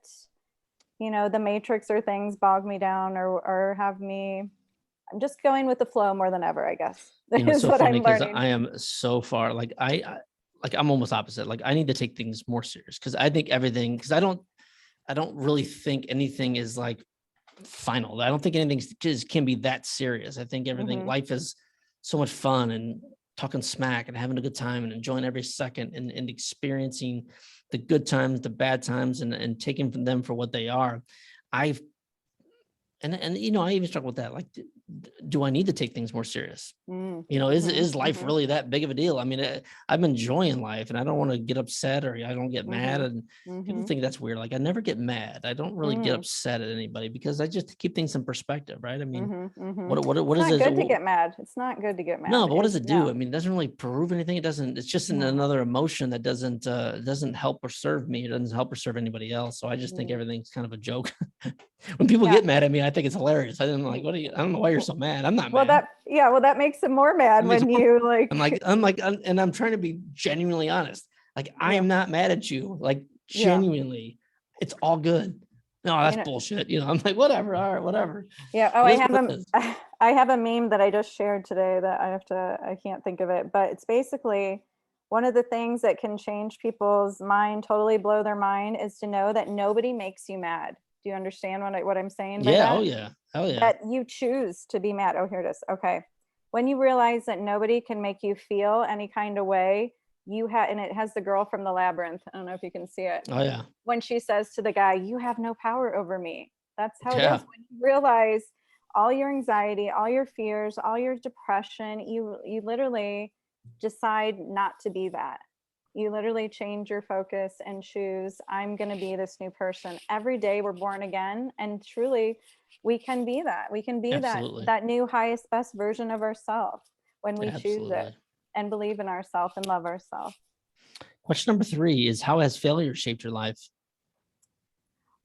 the matrix or things bog me down or have me. I'm just going with the flow more than ever, I guess. It's so what funny I'm because learning. I am so far, like I'm almost opposite. Like, I need to take things more serious because I think everything, because I don't really think anything is like final. I don't think anything can be that serious. I think everything, life is so much fun and talking smack and having a good time and enjoying every second and experiencing the good times, the bad times, and taking them for what they are. I even struggle with that. Like, do I need to take things more serious? Is life really that big of a deal? I mean, I'm enjoying life, and I don't want to get upset, or I don't get mad. And people think that's weird. Like, I never get mad. I don't really get upset at anybody because I just keep things in perspective, right? I mean, what it's is not it? good to get mad. It's not good to get mad. No, but what does it do? I mean, it doesn't really prove anything. It doesn't. It's just another emotion that doesn't help or serve me. It doesn't help or serve anybody else. So I just think everything's kind of a joke. When people get mad at me, I think it's hilarious. I'm like, I don't know why you're so mad. I'm not mad. That makes them more mad when you like. and I'm trying to be genuinely honest. Like, I am not mad at you. Like, genuinely, it's all good. No, that's bullshit. I'm like, whatever. All right, whatever. Yeah. Oh, I have a meme that I just shared today that I can't think of it, but it's basically one of the things that can change people's mind, totally blow their mind, is to know that nobody makes you mad. Do you understand what I'm saying by that? Oh yeah. Hell yeah. That you choose to be mad. Oh, here it is. Okay. When you realize that nobody can make you feel any kind of way, and it has the girl from the Labyrinth. I don't know if you can see it. Oh yeah. When she says to the guy, "You have no power over me." That's how it is. When you realize all your anxiety, all your fears, all your depression, you literally decide not to be that. You literally change your focus and choose, I'm going to be this new person. Every day we're born again, and truly we can be that. We can be that new highest best version of ourselves when we choose it and believe in ourselves and love ourselves. Question number 3 is, how has failure shaped your life?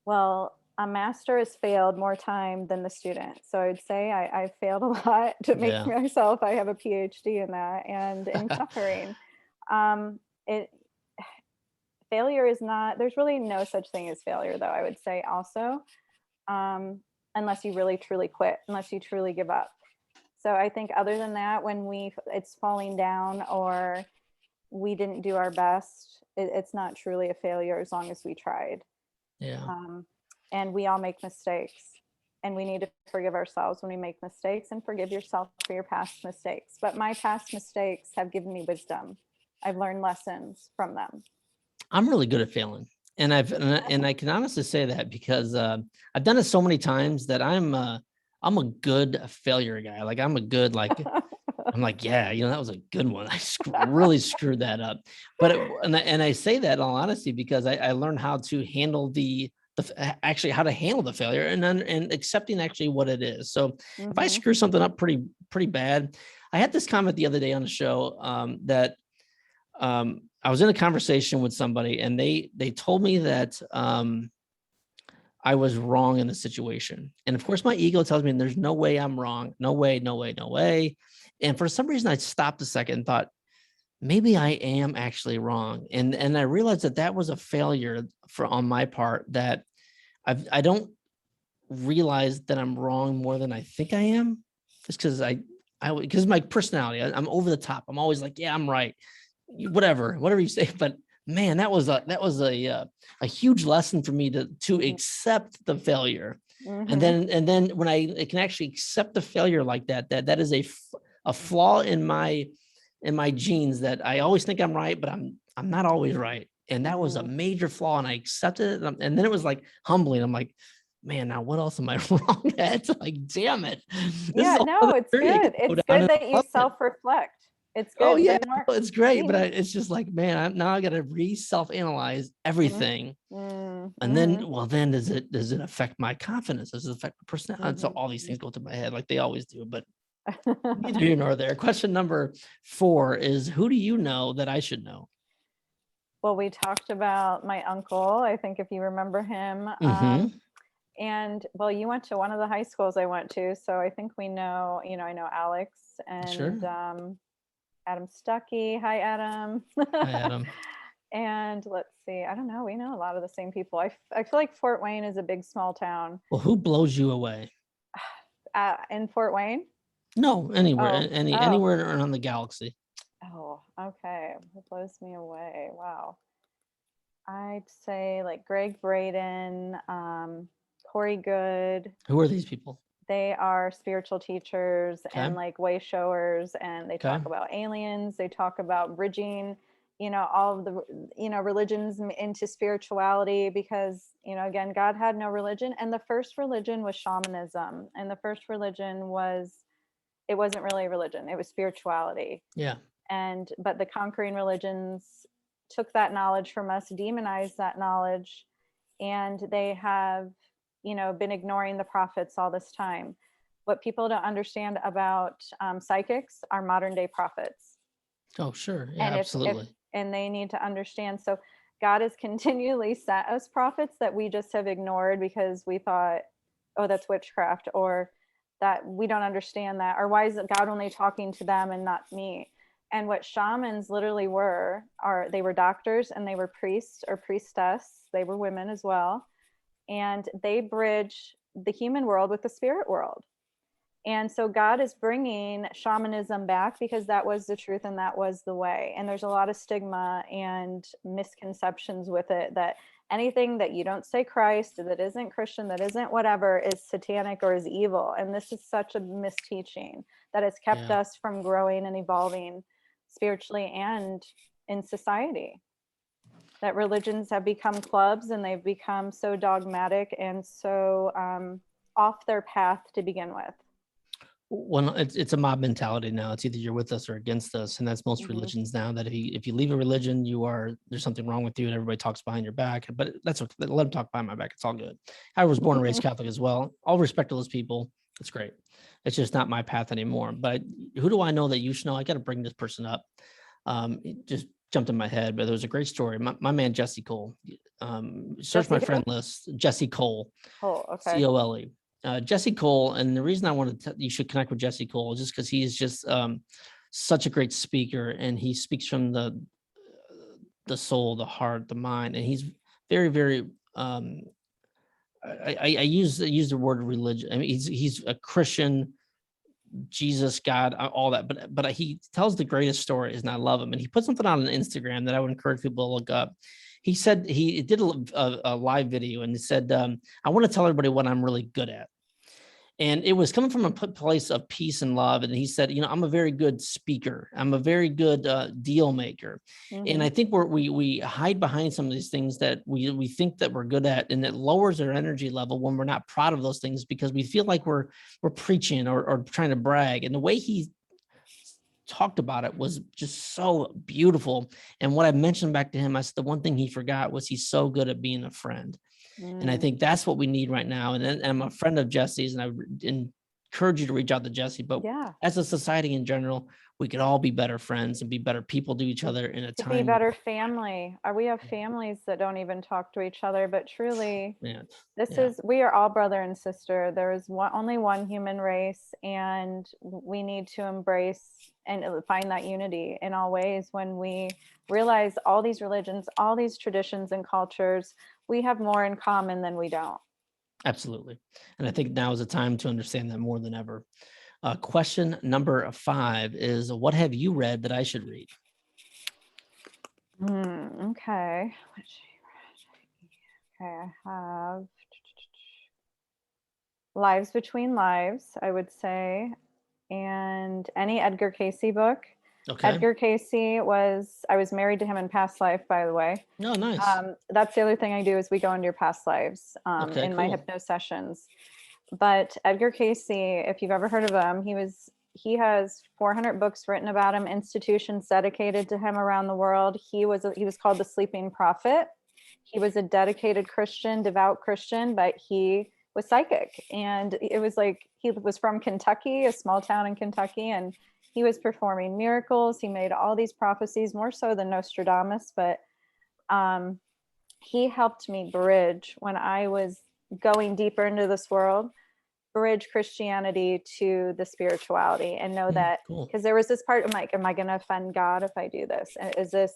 Well, a master has failed more time than the student. So I'd say I failed a lot to make myself. I have a PhD in that, and in suffering. Failure is not, there's really no such thing as failure, though, I would say also, unless you really truly quit, unless you truly give up. So I think other than that, when it's falling down or we didn't do our best, it's not truly a failure as long as we tried. And we all make mistakes, and we need to forgive ourselves when we make mistakes, and forgive yourself for your past mistakes. But my past mistakes have given me wisdom. I've learned lessons from them. I'm really good at failing. And I can honestly say that because I've done it so many times that I'm a good failure guy. Like, I'm a good, like, I'm like, yeah, that was a good one. I really screwed that up. But and I say that in all honesty because I learned how to handle how to handle the failure and accepting actually what it is. So if I screw something up pretty bad, I had this comment the other day on the show that I was in a conversation with somebody, and they told me that I was wrong in the situation. And of course, my ego tells me there's no way I'm wrong. No way, no way, no way. And for some reason, I stopped a second and thought, maybe I am actually wrong. And I realized that was a failure on my part, that I don't realize that I'm wrong more than I think I am. Just because my personality, I'm over the top. I'm always like, yeah, I'm right. Whatever you say. But man, that was a huge lesson for me to accept the failure. And then when I can actually accept the failure like that is a flaw in my genes, that I always think I'm right, but I'm not always right. And that was a major flaw, and I accepted it. And then it was like humbling. I'm like, man, now what else am I wrong at? Like, damn it. Yeah, no, it's good. It's good that you self-reflect. It's good. Oh yeah, it's great. But it's just like, man, I got to self-analyze everything. And then, then does it affect my confidence? Does it affect my personality? So all these things go through my head like they always do, but neither here nor there. Question number 4 is, who do you know that I should know? Well, we talked about my uncle, I think, if you remember him. And well, you went to one of the high schools I went to, so I think we know, I know Alex and Adam Stuckey. Hi, Adam. Hi, Adam. And let's see, I don't know, we know a lot of the same people. I feel like Fort Wayne is a big, small town. Well, who blows you away? In Fort Wayne? No, anywhere, anywhere around the galaxy. Oh, okay. It blows me away. Wow. I'd say like Greg Braden, Corey Good. Who are these people? They are spiritual teachers and like way showers, and they talk about aliens. They talk about bridging, all of the, religions into spirituality, because, again, God had no religion. And the first religion was shamanism. And the first religion it wasn't really a religion. It was spirituality. Yeah. But the conquering religions took that knowledge from us, demonized that knowledge, and they have, been ignoring the prophets all this time. What people don't understand about psychics are modern day prophets. Oh, sure. Yeah, and absolutely. And they need to understand. So God has continually set us prophets that we just have ignored because we thought, oh, that's witchcraft, or that we don't understand that, or why is God only talking to them and not me? And what shamans literally they were doctors, and they were priests or priestess. They were women as well. And they bridge the human world with the spirit world. And so God is bringing shamanism back, because that was the truth and that was the way. And there's a lot of stigma and misconceptions with it, that anything that you don't say Christ, that isn't Christian, that isn't whatever, is satanic or is evil. And this is such a misteaching that has kept us from growing and evolving spiritually and in society. That religions have become clubs, and they've become so dogmatic and so off their path to begin with. Well, it's a mob mentality now. It's either you're with us or against us, and that's most religions now. That if you leave a religion, there's something wrong with you, and everybody talks behind your back. But that's okay. Let them talk behind my back. It's all good. I was born and raised Catholic as well. All respect to those people. It's great. It's just not my path anymore. But who do I know that you should know? I got to bring this person up. It just jumped in my head, but there was a great story. My man Jesse Cole. Search my friend list. Jesse Cole. Oh, okay. Cole. Jesse Cole, and the reason I wanted you should connect with Jesse Cole is just because he is just such a great speaker, and he speaks from the soul, the heart, the mind, and he's very, very. I use the word religion. I mean, he's a Christian, Jesus, God, all that, but he tells the greatest stories, and I love him. And he put something on Instagram that I would encourage people to look up. He said he did a live video, and he said, I want to tell everybody what I'm really good at. And it was coming from a place of peace and love. And he said, I'm a very good speaker. I'm a very good deal maker. And I think we hide behind some of these things that we think that we're good at, and it lowers our energy level when we're not proud of those things, because we feel like we're preaching or trying to brag. And the way he talked about it was just so beautiful. And what I mentioned back to him, I said the one thing he forgot was he's so good at being a friend. And I think that's what we need right now. And I'm a friend of Jesse's, and encourage you to reach out to Jesse, but Yeah. as a society in general, we could all be better friends and be better people to each other in a To be time. better family. We have families that don't even talk to each other, but truly, Man, we are all brother and sister. There is only one human race, and we need to embrace and find that unity in all ways. When we realize all these religions, all these traditions and cultures, we have more in common than we don't. absolutely. And I think now is the time to understand that more than ever. Question number 5 is, what have you read that I should read? Okay. Okay, I have Lives Between Lives, I would say, and any Edgar Casey book. Okay. Edgar Casey I was married to him in past life, by the way. Oh, nice. That's the other thing I do is we go into your past lives Okay, in my cool. hypno sessions. But Edgar Casey, if you've ever heard of him, he has 400 books written about him, institutions dedicated to him around the world. He was called the Sleeping Prophet. He was a dedicated Christian, devout Christian, but he was psychic. And it was like he was from Kentucky, a small town in Kentucky, and he was performing miracles. He made all these prophecies, more so than Nostradamus, but he helped me bridge when I was going deeper into this world, bridge Christianity to the spirituality, and know that, because there was this part of like, am I going to offend God if I do this? Is this,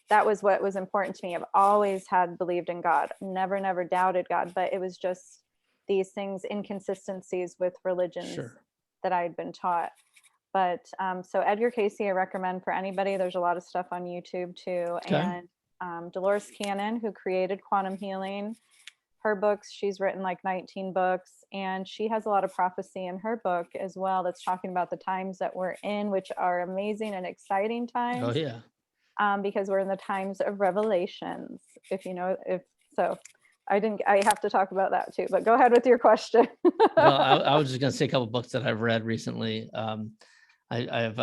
that was what was important to me. I've always had believed in God, never doubted God, but it was just these things, inconsistencies with religions that I'd been taught. But so Edgar Casey, I recommend for anybody. There's a lot of stuff on YouTube too. Okay. And Dolores Cannon, who created quantum healing, her books, she's written like 19 books, and she has a lot of prophecy in her book as well that's talking about the times that we're in, which are amazing and exciting times. Oh yeah. Because we're in the times of revelations. I have to talk about that too, but go ahead with your question. Well, I was just going to say a couple of books that I've read recently. I've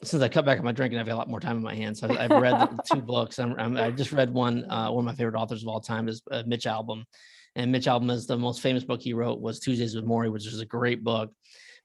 since I cut back on my drinking, I've got a lot more time in my hands. So I've read 2 books. I just read one. One of my favorite authors of all time is Mitch Albom, and Mitch Albom is the most famous book he wrote was Tuesdays with Morrie, which is a great book.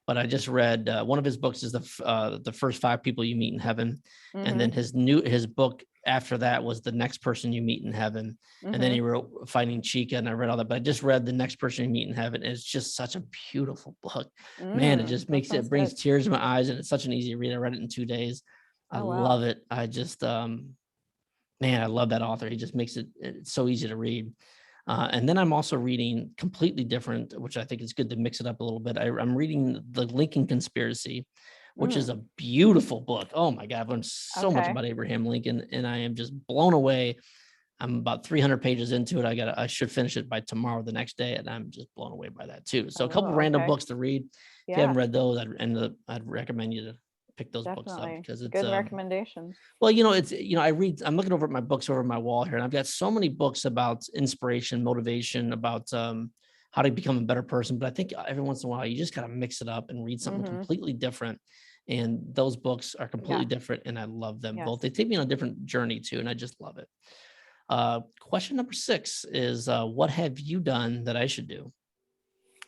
But I just read one of his books is the first 5 people you meet in heaven, and then his book after that was the next person you meet in heaven, and then he wrote Fighting Chica, and I read all that. But I just read the next person you meet in heaven, and it's just such a beautiful book. Man, it just brings tears to my eyes, and it's such an easy read. I read it in 2 days. I love it. I just man, I love that author. He just makes it's so easy to read. And then I'm also reading completely different, which I think is good to mix it up a little bit. I'm reading The Lincoln Conspiracy, which is a beautiful book. Oh my God, I've learned so much about Abraham Lincoln, and I am just blown away. I'm about 300 pages into it. I should finish it by tomorrow, the next day, and I'm just blown away by that too. So a couple random books to read. If you haven't read those, I'd recommend you to pick those books up, because it's good recommendation. Well, I'm looking over at my books over my wall here, and I've got so many books about inspiration, motivation, about how to become a better person. But I think every once in a while, you just got to mix it up and read something completely different. And those books are completely different, and I love them both. They take me on a different journey too, and I just love it. Question number 6 is, what have you done that I should do?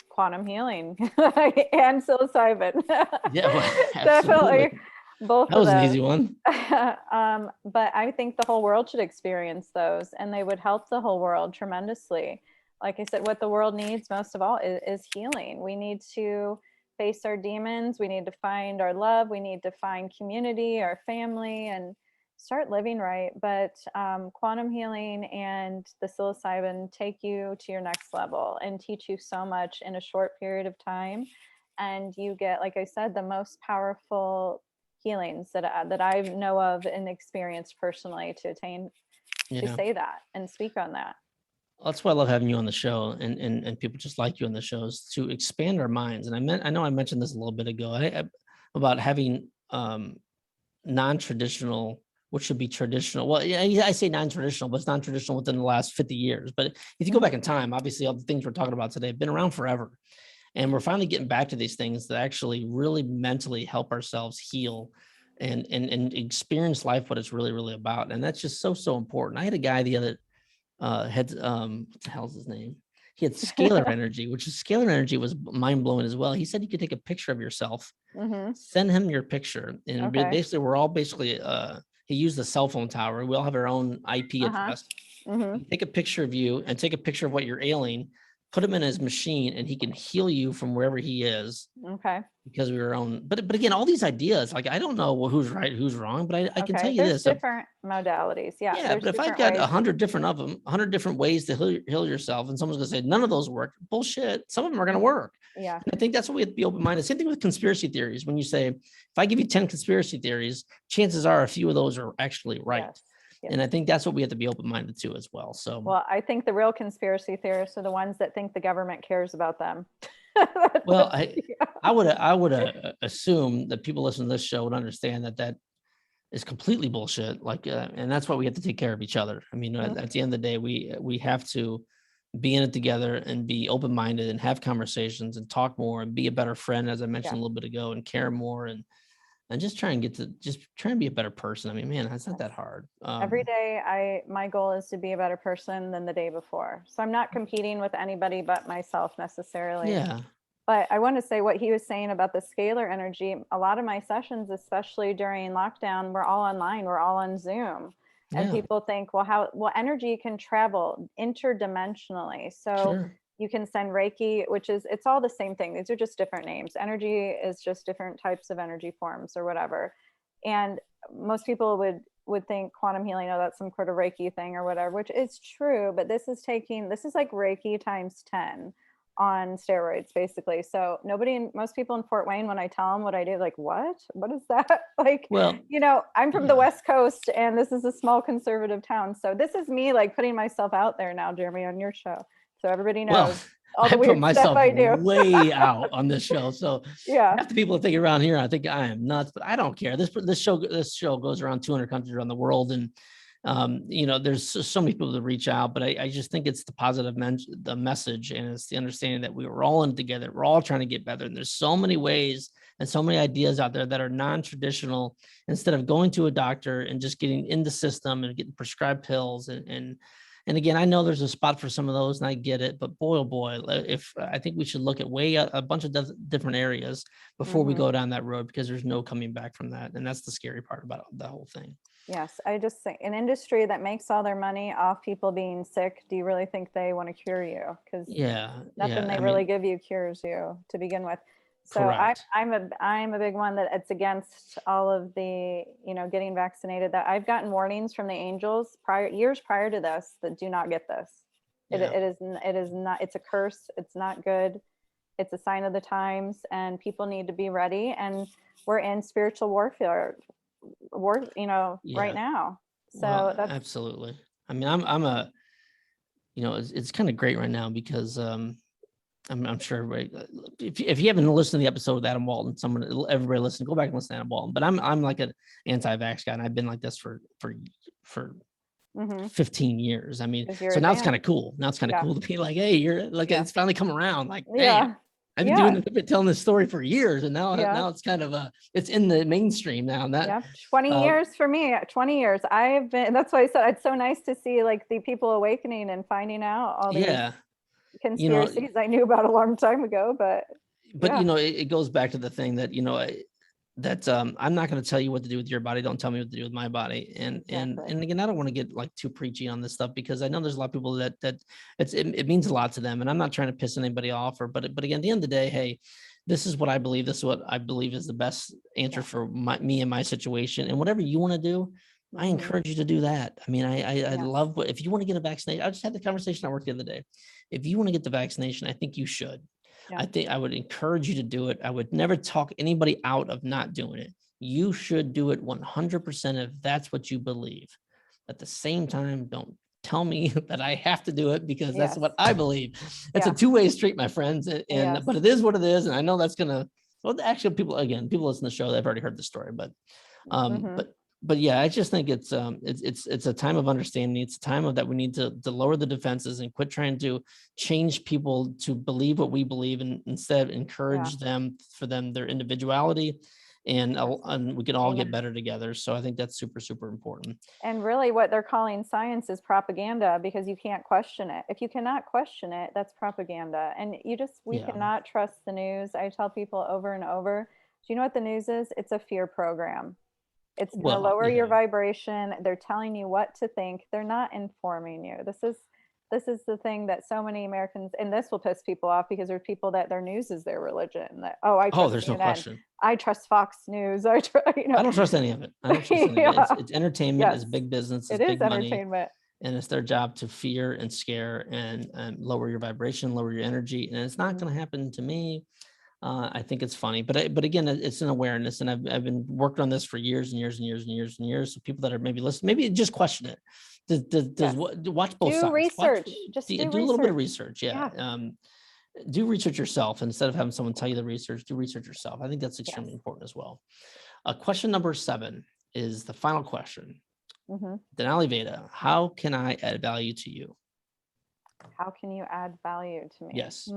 Quantum healing and psilocybin. Yeah, well, definitely. Both that was of an those. easy one. But I think the whole world should experience those, and they would help the whole world tremendously. Like I said, what the world needs most of all is healing. We need to face our demons. We need to find our love. We need to find community, our family, and start living right. But quantum healing and the psilocybin take you to your next level and teach you so much in a short period of time. And you get, like I said, the most powerful healings that I know of and experienced personally to attain, to say that and speak on that. That's why I love having you on the show, and people just like you on the shows, to expand our minds. And I know I mentioned this a little bit ago about having non-traditional, which should be traditional. Well, yeah, I say non-traditional, but it's non-traditional within the last 50 years. But if you go back in time, obviously all the things we're talking about today have been around forever. And we're finally getting back to these things that actually really mentally help ourselves heal and experience life, what it's really, really about. And that's just so important. I had a guy the other what the hell's his name? he had scalar energy, which is scalar energy was mind blowing as well. He said you could take a picture of yourself, send him your picture, and basically we're all basically he used the cell phone tower. We all have our own IP address. Take a picture of you and take a picture of what you're ailing, put him in his machine, and he can heal you from wherever he is. Okay. Because we were on, but again, all these ideas, like I don't know who's right, who's wrong, but I can tell you there's this. different modalities. Yeah. Yeah, but if I've got 100 different of them, 100 different ways to heal yourself, and someone's gonna say none of those work, bullshit. Some of them are gonna work. Yeah. And I think that's what we have to be open-minded. Same thing with conspiracy theories. When you say, if I give you 10 conspiracy theories, chances are a few of those are actually right. Yes. Yes. And I think that's what we have to be open-minded to as well. So, well, I think the real conspiracy theorists are the ones that think the government cares about them. Well, I would assume that people listening to this show would understand that is completely bullshit. Like, and that's why we have to take care of each other. I mean, at the end of the day, we have to be in it together and be open-minded and have conversations and talk more and be a better friend, as I mentioned a little bit ago, and care more and just try and be a better person. I mean, man, it's not that hard. Every day, my goal is to be a better person than the day before. So I'm not competing with anybody but myself necessarily. Yeah. But I want to say what he was saying about the scalar energy. A lot of my sessions, especially during lockdown, we're all online. We're all on Zoom. And people think, well, energy can travel interdimensionally. So you can send Reiki, it's all the same thing. These are just different names. Energy is just different types of energy forms or whatever. And most people would think quantum healing, that's some sort of Reiki thing or whatever, which is true. But this is like Reiki times 10 on steroids, basically. So most people in Fort Wayne, when I tell them what I do, like, what is that? Like, well, I'm from the West Coast and this is a small conservative town. So this is me like putting myself out there now, Jeremy, on your show. So everybody knows all the weird stuff I do. Way out on this show. So half the people that think around here, I think I am nuts, but I don't care. This show goes around 200 countries around the world. And there's so many people that reach out, but I just think it's the positive the message, and it's the understanding that we were all in together. We're all trying to get better. And there's so many ways and so many ideas out there that are non-traditional. Instead of going to a doctor and just getting in the system and getting prescribed pills and again, I know there's a spot for some of those and I get it, but boy, oh boy, I think we should look at a bunch of different areas before we go down that road, because there's no coming back from that. And that's the scary part about the whole thing. Yes. I just think an industry that makes all their money off people being sick, do you really think they want to cure you? Because nothing they really give you cures you to begin with. So I'm a big one that it's against all of the, getting vaccinated. That I've gotten warnings from the angels years prior to this that do not get this. It is not, it's a curse. It's not good. It's a sign of the times, and people need to be ready. And we're in spiritual warfare, right now. So that's absolutely. I mean, I'm it's kind of great right now because, I'm sure everybody, if you haven't listened to the episode with Adam Walton, everybody listen, go back and listen to Adam Walton. But I'm like an anti-vax guy, and I've been like this for 15 years. I mean, so now it's kind of cool. Now it's kind of cool to be like, hey, you're like, it's finally come around. Like, I've been telling this story for years, and now it's kind of it's in the mainstream now. And that 20 years for me, 20 years. That's why I said it's so nice to see like the people awakening and finding out all these conspiracies I knew about a long time ago, but it goes back to the thing that I'm not going to tell you what to do with your body. Don't tell me what to do with my body. And again, I don't want to get like too preachy on this stuff, because I know there's a lot of people that it means a lot to them, and I'm not trying to piss anybody off but again, at the end of the day, hey, this is what I believe. This is what I believe is the best answer for me and my situation. And whatever you want to do, I encourage you to do that. I mean, I love if you want to get a vaccination. I just had the conversation at work the other day. If you want to get the vaccination, I think you should. Yeah. I think I would encourage you to do it. I would never talk anybody out of not doing it. You should do it 100% if that's what you believe. At the same time, don't tell me that I have to do it because that's what I believe. It's a two-way street, my friends. But it is what it is. And I know that's actually people listen to the show, they've already heard the story, but yeah, I just think it's a time of understanding. It's a time that we need to lower the defenses and quit trying to change people to believe what we believe, and instead encourage them their individuality and we can all get Amen. better together. So I think that's super, super important. And really what they're calling science is propaganda, because you can't question it. If you cannot question it, that's propaganda. And we Yeah. cannot trust the news. I tell people over and over, do you know what the news is? It's a fear program. It's going to Well, lower your yeah. vibration. They're telling you what to think. They're not informing you. This is the thing that so many Americans, and this will piss people off, because there's people that their news is their religion. That, oh, I Oh, trust there's no CNN. question. I trust Fox News. I don't trust any of it. I don't trust any of it. Yeah. It's entertainment. Yes, It's big business. It's it is big money. entertainment. And it's their job to fear and scare and lower your vibration, lower your energy. And it's not going to happen to me. I think it's funny, but again, it's an awareness, and I've been working on this for years and years and years and years and years. So people that are maybe listening, maybe just question it. Yes. Watch both sides. Research. Do a little bit of research. Yeah. Do research yourself instead of having someone tell you the research. Do research yourself. I think that's extremely important as well. Question number 7 is the final question. Denali Veda, how can I add value to you? How can you add value to me? Yes.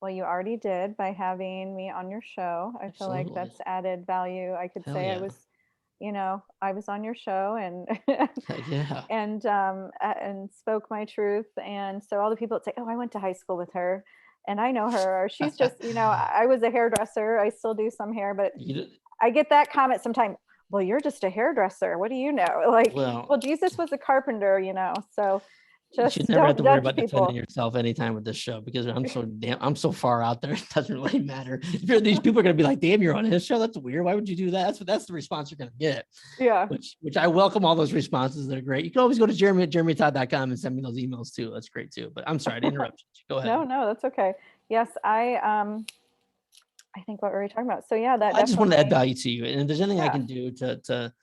Well, you already did by having me on your show. I feel like that's added value. I could say I was on your show and and spoke my truth. And so all the people that say, oh, I went to high school with her and I know her, or she's just, I was a hairdresser. I still do some hair, but I get that comment sometimes. Well, you're just a hairdresser. What do you know? Like, well, Jesus was a carpenter, so you should never have to worry about defending yourself anytime with this show, because I'm so far out there. It doesn't really matter. These people are going to be like, damn, you're on his show. That's weird. Why would you do that? That's the response you're going to get. Yeah. Which I welcome all those responses. They're great. You can always go to jeremy@jeremytodd.com and send me those emails too. That's great too. But I'm sorry to interrupt you. Go ahead. No, that's okay. Yes. I think what were we talking about? So yeah, I just wanted to add value to you. And if there's anything I can do to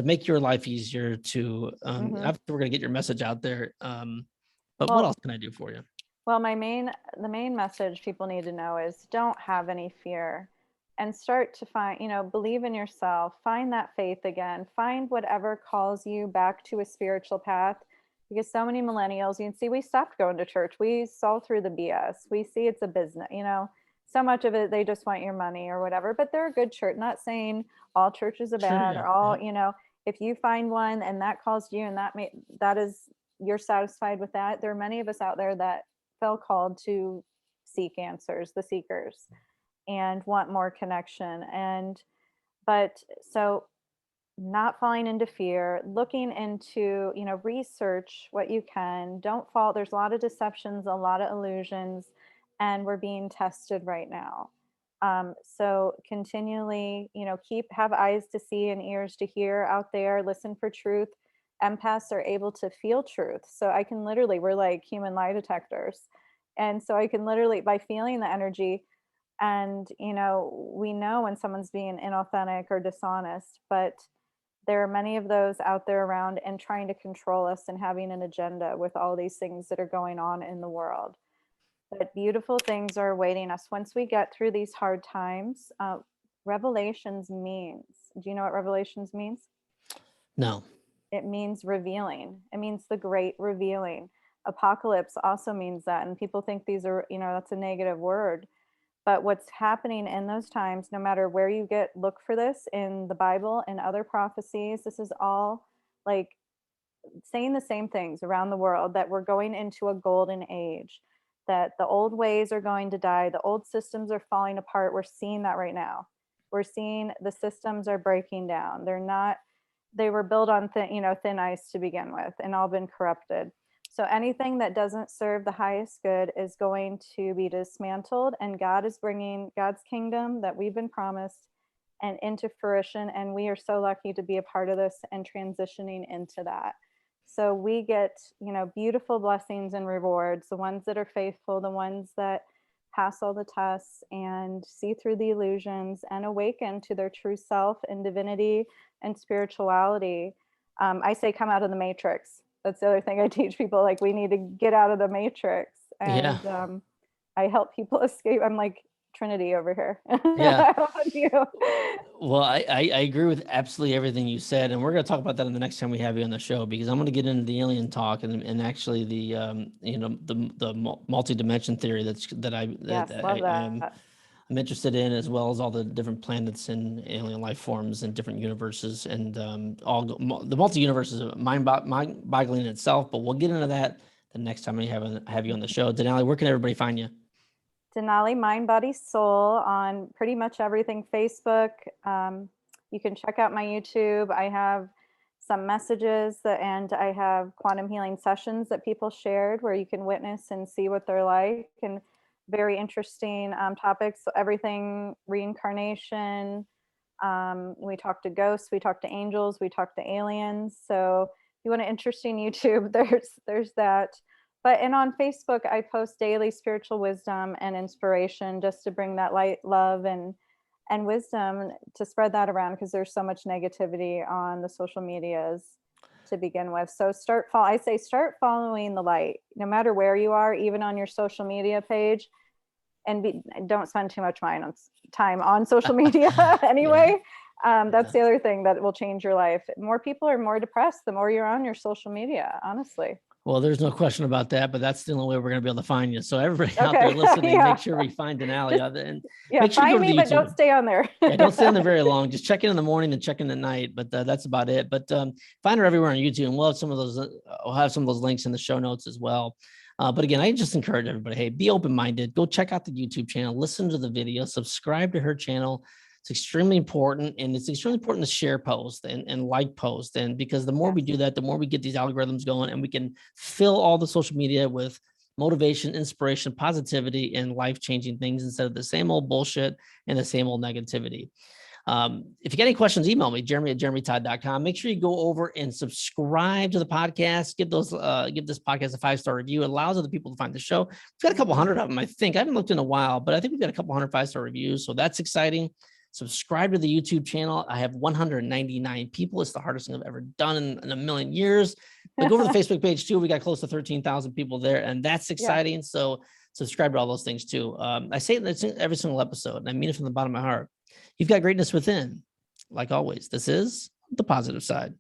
make your life easier, after we're going to get your message out there. But what else can I do for you? Well, the main message people need to know is don't have any fear, and start to find, believe in yourself, find that faith again, find whatever calls you back to a spiritual path. Because so many millennials, you can see, we stopped going to church. We saw through the BS. We see it's a business, so much of it, they just want your money or whatever, but they're a good church. Not saying all churches are bad or all, if you find one and that calls you and you're satisfied with that. There are many of us out there that felt called to seek answers, the seekers, and want more connection. But not falling into fear, looking into, research what you can. Don't fall. There's a lot of deceptions, a lot of illusions, and we're being tested right now. So continually, have eyes to see and ears to hear out there, listen for truth. Empaths are able to feel truth. So we're like human lie detectors. And so I can literally, by feeling the energy, and, we know when someone's being inauthentic or dishonest, but there are many of those out there around and trying to control us and having an agenda with all these things that are going on in the world. But beautiful things are awaiting us once we get through these hard times. Revelations means, do you know what revelations means? No. It means revealing. It means the great revealing. Apocalypse also means that. And people think these are, that's a negative word. But what's happening in those times, no matter where you look for this in the Bible and other prophecies, this is all like saying the same things around the world, that we're going into a golden age, that the old ways are going to die. The old systems are falling apart. We're seeing that right now. We're seeing the systems are breaking down. They were built on thin ice to begin with and all been corrupted. So anything that doesn't serve the highest good is going to be dismantled, and God is bringing God's kingdom that we've been promised and into fruition. And we are so lucky to be a part of this and transitioning into that. So we get, beautiful blessings and rewards, the ones that are faithful, the ones that pass all the tests and see through the illusions and awaken to their true self and divinity and spirituality. I say, come out of the matrix. That's the other thing I teach people. Like, we need to get out of the matrix. And I help people escape. I'm like Trinity over here. Yeah. Well, I agree with absolutely everything you said. And we're going to talk about that in the next time we have you on the show, because I'm going to get into the alien talk and actually the multi-dimension theory I'm I'm interested in, as well as all the different planets and alien life forms and different universes, and the multi-universe is mind-boggling in itself, but we'll get into that the next time I have you on the show. Denali, where can everybody find you? Denali Mind, Body, Soul on pretty much everything. Facebook. You can check out my YouTube. I have some messages and I have quantum healing sessions that people shared where you can witness and see what they're like, and very interesting topics. So everything reincarnation. We talk to ghosts, we talk to angels, we talk to aliens. So if you want an interesting YouTube, there's that. And on Facebook, I post daily spiritual wisdom and inspiration just to bring that light, love, and wisdom, to spread that around, because there's so much negativity on the social medias to begin with. So start following the light, no matter where you are, even on your social media page, and don't spend too much time on social media anyway. That's the other thing that will change your life. More people are more depressed the more you're on your social media, honestly. Well, there's no question about that, but that's the only way we're going to be able to find you. So everybody out there listening, make sure we find Denali. Make sure find you go me, to but YouTube. don't stay on there. Don't stay on there very long. Just check in the morning and check in at night, but that's about it. But find her everywhere on YouTube, and we'll have some of those links in the show notes as well. But again, I just encourage everybody, hey, be open-minded. Go check out the YouTube channel, listen to the video, subscribe to her channel. It's extremely important, and it's extremely important to share posts and like posts. And because the more we do that, the more we get these algorithms going, and we can fill all the social media with motivation, inspiration, positivity, and life-changing things instead of the same old bullshit and the same old negativity. If you get any questions, email me, jeremy@jeremytodd.com. Make sure you go over and subscribe to the podcast. Give this podcast a 5-star review. It allows other people to find the show. We've got a couple hundred of them, I think. I haven't looked in a while, but I think we've got a couple hundred 5-star reviews. So that's exciting. Subscribe to the YouTube channel. I have 199 people. It's the hardest thing I've ever done in a million years. But go over to the Facebook page too. We got close to 13,000 people there, and that's exciting. So subscribe to all those things too. I say it in every single episode, and I mean it from the bottom of my heart. You've got greatness within. Like always, this is the positive side.